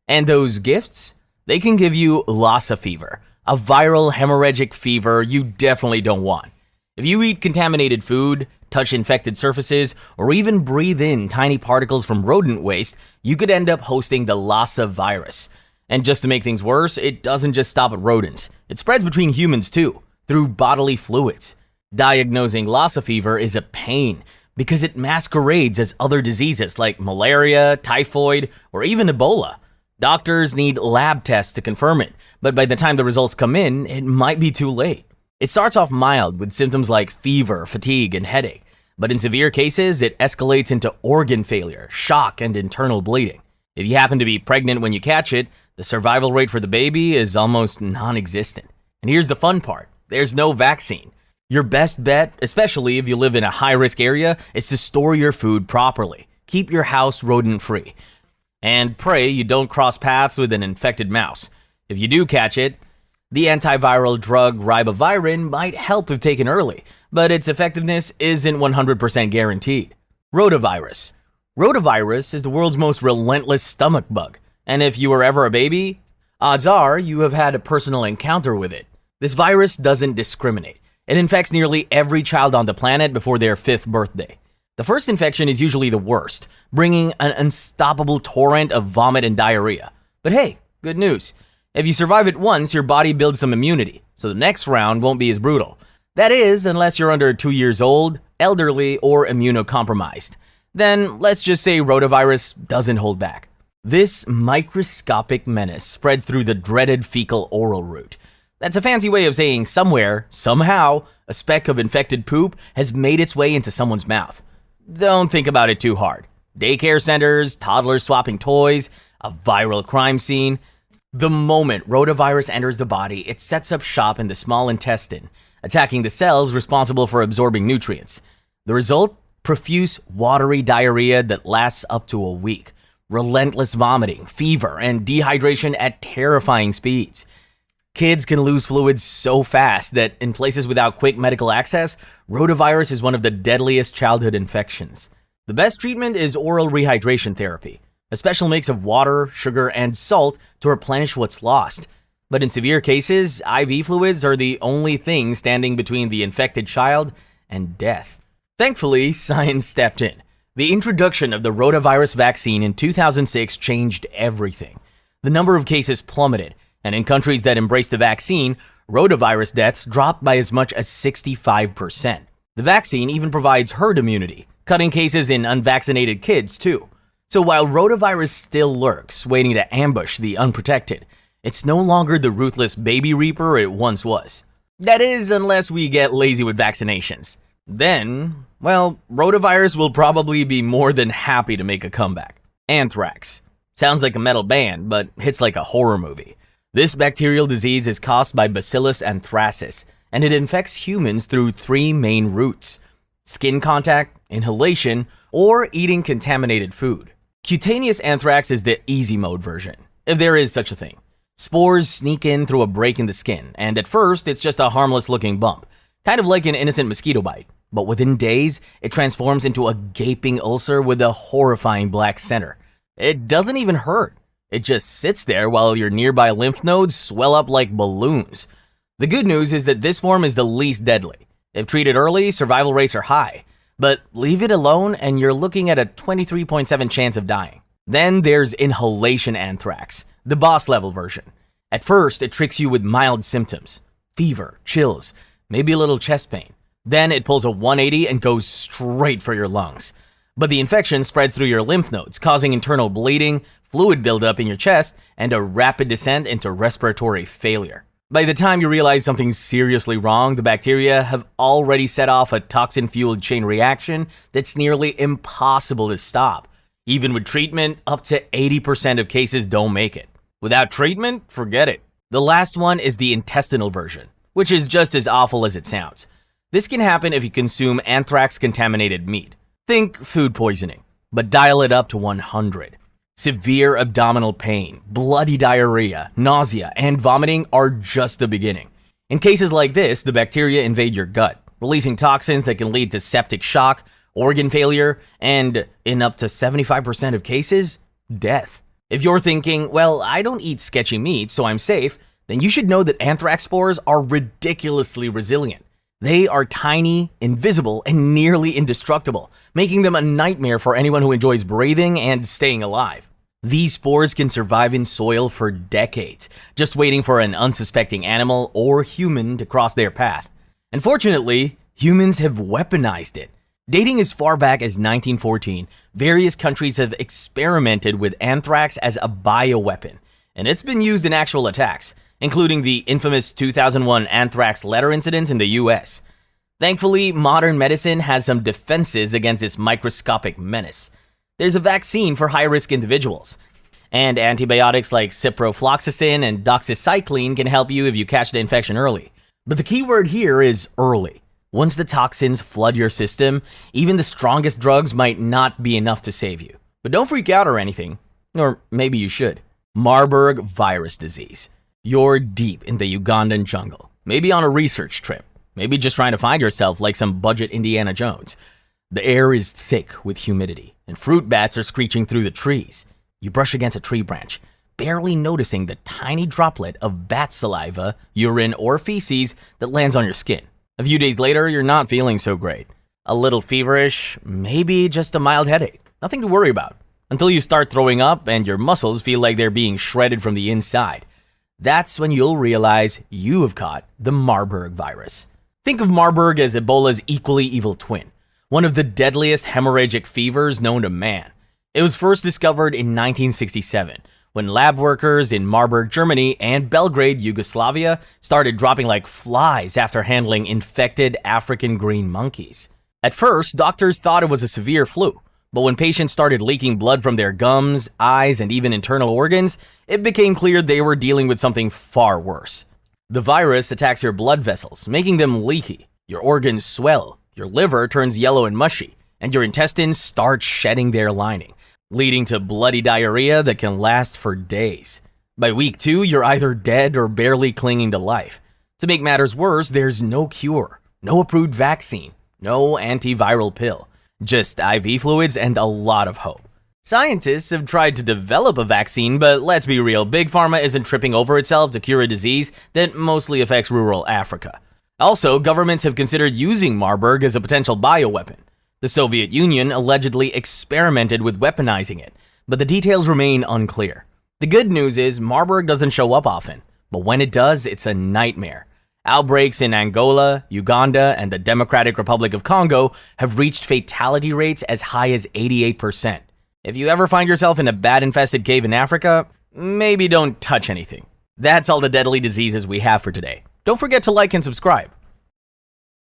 And those gifts? They can give you Lassa Fever, a viral hemorrhagic fever you definitely don't want. If you eat contaminated food, touch infected surfaces, or even breathe in tiny particles from rodent waste, you could end up hosting the Lassa Virus. And just to make things worse, it doesn't just stop at rodents. It spreads between humans too, through bodily fluids. Diagnosing Lassa Fever is a pain because it masquerades as other diseases like malaria, typhoid, or even Ebola. Doctors need lab tests to confirm it, but by the time the results come in, it might be too late. It starts off mild with symptoms like fever, fatigue, and headache, but in severe cases, it escalates into organ failure, shock, and internal bleeding. If you happen to be pregnant when you catch it, the survival rate for the baby is almost non-existent. And here's the fun part, there's no vaccine. Your best bet, especially if you live in a high-risk area, is to store your food properly. Keep your house rodent-free. And pray you don't cross paths with an infected mouse. If you do catch it, the antiviral drug ribavirin might help if taken early, but its effectiveness isn't 100% guaranteed. Rotavirus. Rotavirus is the world's most relentless stomach bug, and if you were ever a baby, odds are you have had a personal encounter with it. This virus doesn't discriminate. It infects nearly every child on the planet before their 5th birthday. The first infection is usually the worst, bringing an unstoppable torrent of vomit and diarrhea. But hey, good news. If you survive it once, your body builds some immunity, so the next round won't be as brutal. That is, unless you're under 2 years old, elderly, or immunocompromised. Then let's just say rotavirus doesn't hold back. This microscopic menace spreads through the dreaded fecal-oral route. That's a fancy way of saying somewhere, somehow, a speck of infected poop has made its way into someone's mouth. Don't think about it too hard. Daycare centers, toddlers swapping toys, a viral crime scene. The moment rotavirus enters the body, it sets up shop in the small intestine, attacking the cells responsible for absorbing nutrients. The result? Profuse, watery diarrhea that lasts up to a week. Relentless vomiting, fever, and dehydration at terrifying speeds. Kids can lose fluids so fast that in places without quick medical access, rotavirus is one of the deadliest childhood infections. The best treatment is oral rehydration therapy, a special mix of water, sugar, and salt to replenish what's lost. But in severe cases, IV fluids are the only thing standing between the infected child and death. Thankfully, science stepped in. The introduction of the rotavirus vaccine in 2006 changed everything. The number of cases plummeted, and in countries that embraced the vaccine, rotavirus deaths dropped by as much as 65%. The vaccine even provides herd immunity, cutting cases in unvaccinated kids too. So while rotavirus still lurks, waiting to ambush the unprotected, it's no longer the ruthless baby reaper it once was. That is, unless we get lazy with vaccinations. Then, well, rotavirus will probably be more than happy to make a comeback. Anthrax. Sounds like a metal band, but hits like a horror movie. This bacterial disease is caused by Bacillus anthracis, and it infects humans through 3 main routes: skin contact, inhalation, or eating contaminated food. Cutaneous anthrax is the easy mode version, if there is such a thing. Spores sneak in through a break in the skin, and at first it's just a harmless looking bump, kind of like an innocent mosquito bite. But within days, it transforms into a gaping ulcer with a horrifying black center. It doesn't even hurt. It just sits there while your nearby lymph nodes swell up like balloons. The good news is that this form is the least deadly. If treated early, survival rates are high. But leave it alone and you're looking at a 23.7% chance of dying. Then there's inhalation anthrax, the boss level version. At first, it tricks you with mild symptoms: fever, chills, maybe a little chest pain. Then it pulls a 180 and goes straight for your lungs. But the infection spreads through your lymph nodes, causing internal bleeding, fluid buildup in your chest, and a rapid descent into respiratory failure. By the time you realize something's seriously wrong, the bacteria have already set off a toxin-fueled chain reaction that's nearly impossible to stop. Even with treatment, up to 80% of cases don't make it. Without treatment, forget it. The last one is the intestinal version, which is just as awful as it sounds. This can happen if you consume anthrax-contaminated meat. Think food poisoning, but dial it up to 100. Severe abdominal pain, bloody diarrhea, nausea, and vomiting are just the beginning. In cases like this, the bacteria invade your gut, releasing toxins that can lead to septic shock, organ failure, and, in up to 75% of cases, death. If you're thinking, well, I don't eat sketchy meat, so I'm safe, then you should know that anthrax spores are ridiculously resilient. They are tiny, invisible, and nearly indestructible, making them a nightmare for anyone who enjoys breathing and staying alive. These spores can survive in soil for decades, just waiting for an unsuspecting animal or human to cross their path. Unfortunately, humans have weaponized it. Dating as far back as 1914, various countries have experimented with anthrax as a bioweapon, and it's been used in actual attacks, including the infamous 2001 anthrax letter incidents in the US. Thankfully, modern medicine has some defenses against this microscopic menace. There's a vaccine for high-risk individuals, and antibiotics like ciprofloxacin and doxycycline can help you if you catch the infection early. But the key word here is early. Once the toxins flood your system, even the strongest drugs might not be enough to save you. But don't freak out or anything, or maybe you should. Marburg virus disease. You're deep in the Ugandan jungle, maybe on a research trip, maybe just trying to find yourself like some budget Indiana Jones. The air is thick with humidity, and fruit bats are screeching through the trees. You brush against a tree branch, barely noticing the tiny droplet of bat saliva, urine, or feces that lands on your skin. A few days later, you're not feeling so great. A little feverish, maybe just a mild headache. Nothing to worry about. Until you start throwing up and your muscles feel like they're being shredded from the inside. That's when you'll realize you have caught the Marburg virus. Think of Marburg as Ebola's equally evil twin, one of the deadliest hemorrhagic fevers known to man. It was first discovered in 1967, when lab workers in Marburg, Germany and Belgrade, Yugoslavia started dropping like flies after handling infected African green monkeys. At first, doctors thought it was a severe flu, but when patients started leaking blood from their gums, eyes, and even internal organs, it became clear they were dealing with something far worse. The virus attacks your blood vessels, making them leaky. Your organs swell, your liver turns yellow and mushy, and your intestines start shedding their lining, leading to bloody diarrhea that can last for days. By week 2, you're either dead or barely clinging to life. To make matters worse, there's no cure, no approved vaccine, no antiviral pill. Just IV fluids and a lot of hope. Scientists have tried to develop a vaccine, but let's be real, Big Pharma isn't tripping over itself to cure a disease that mostly affects rural Africa. Also, governments have considered using Marburg as a potential bioweapon. The Soviet Union allegedly experimented with weaponizing it, but the details remain unclear. The good news is Marburg doesn't show up often, but when it does, it's a nightmare. Outbreaks in Angola, Uganda, and the Democratic Republic of Congo have reached fatality rates as high as 88%. If you ever find yourself in a bat-infested cave in Africa, maybe don't touch anything. That's all the deadly diseases we have for today. Don't forget to like and subscribe.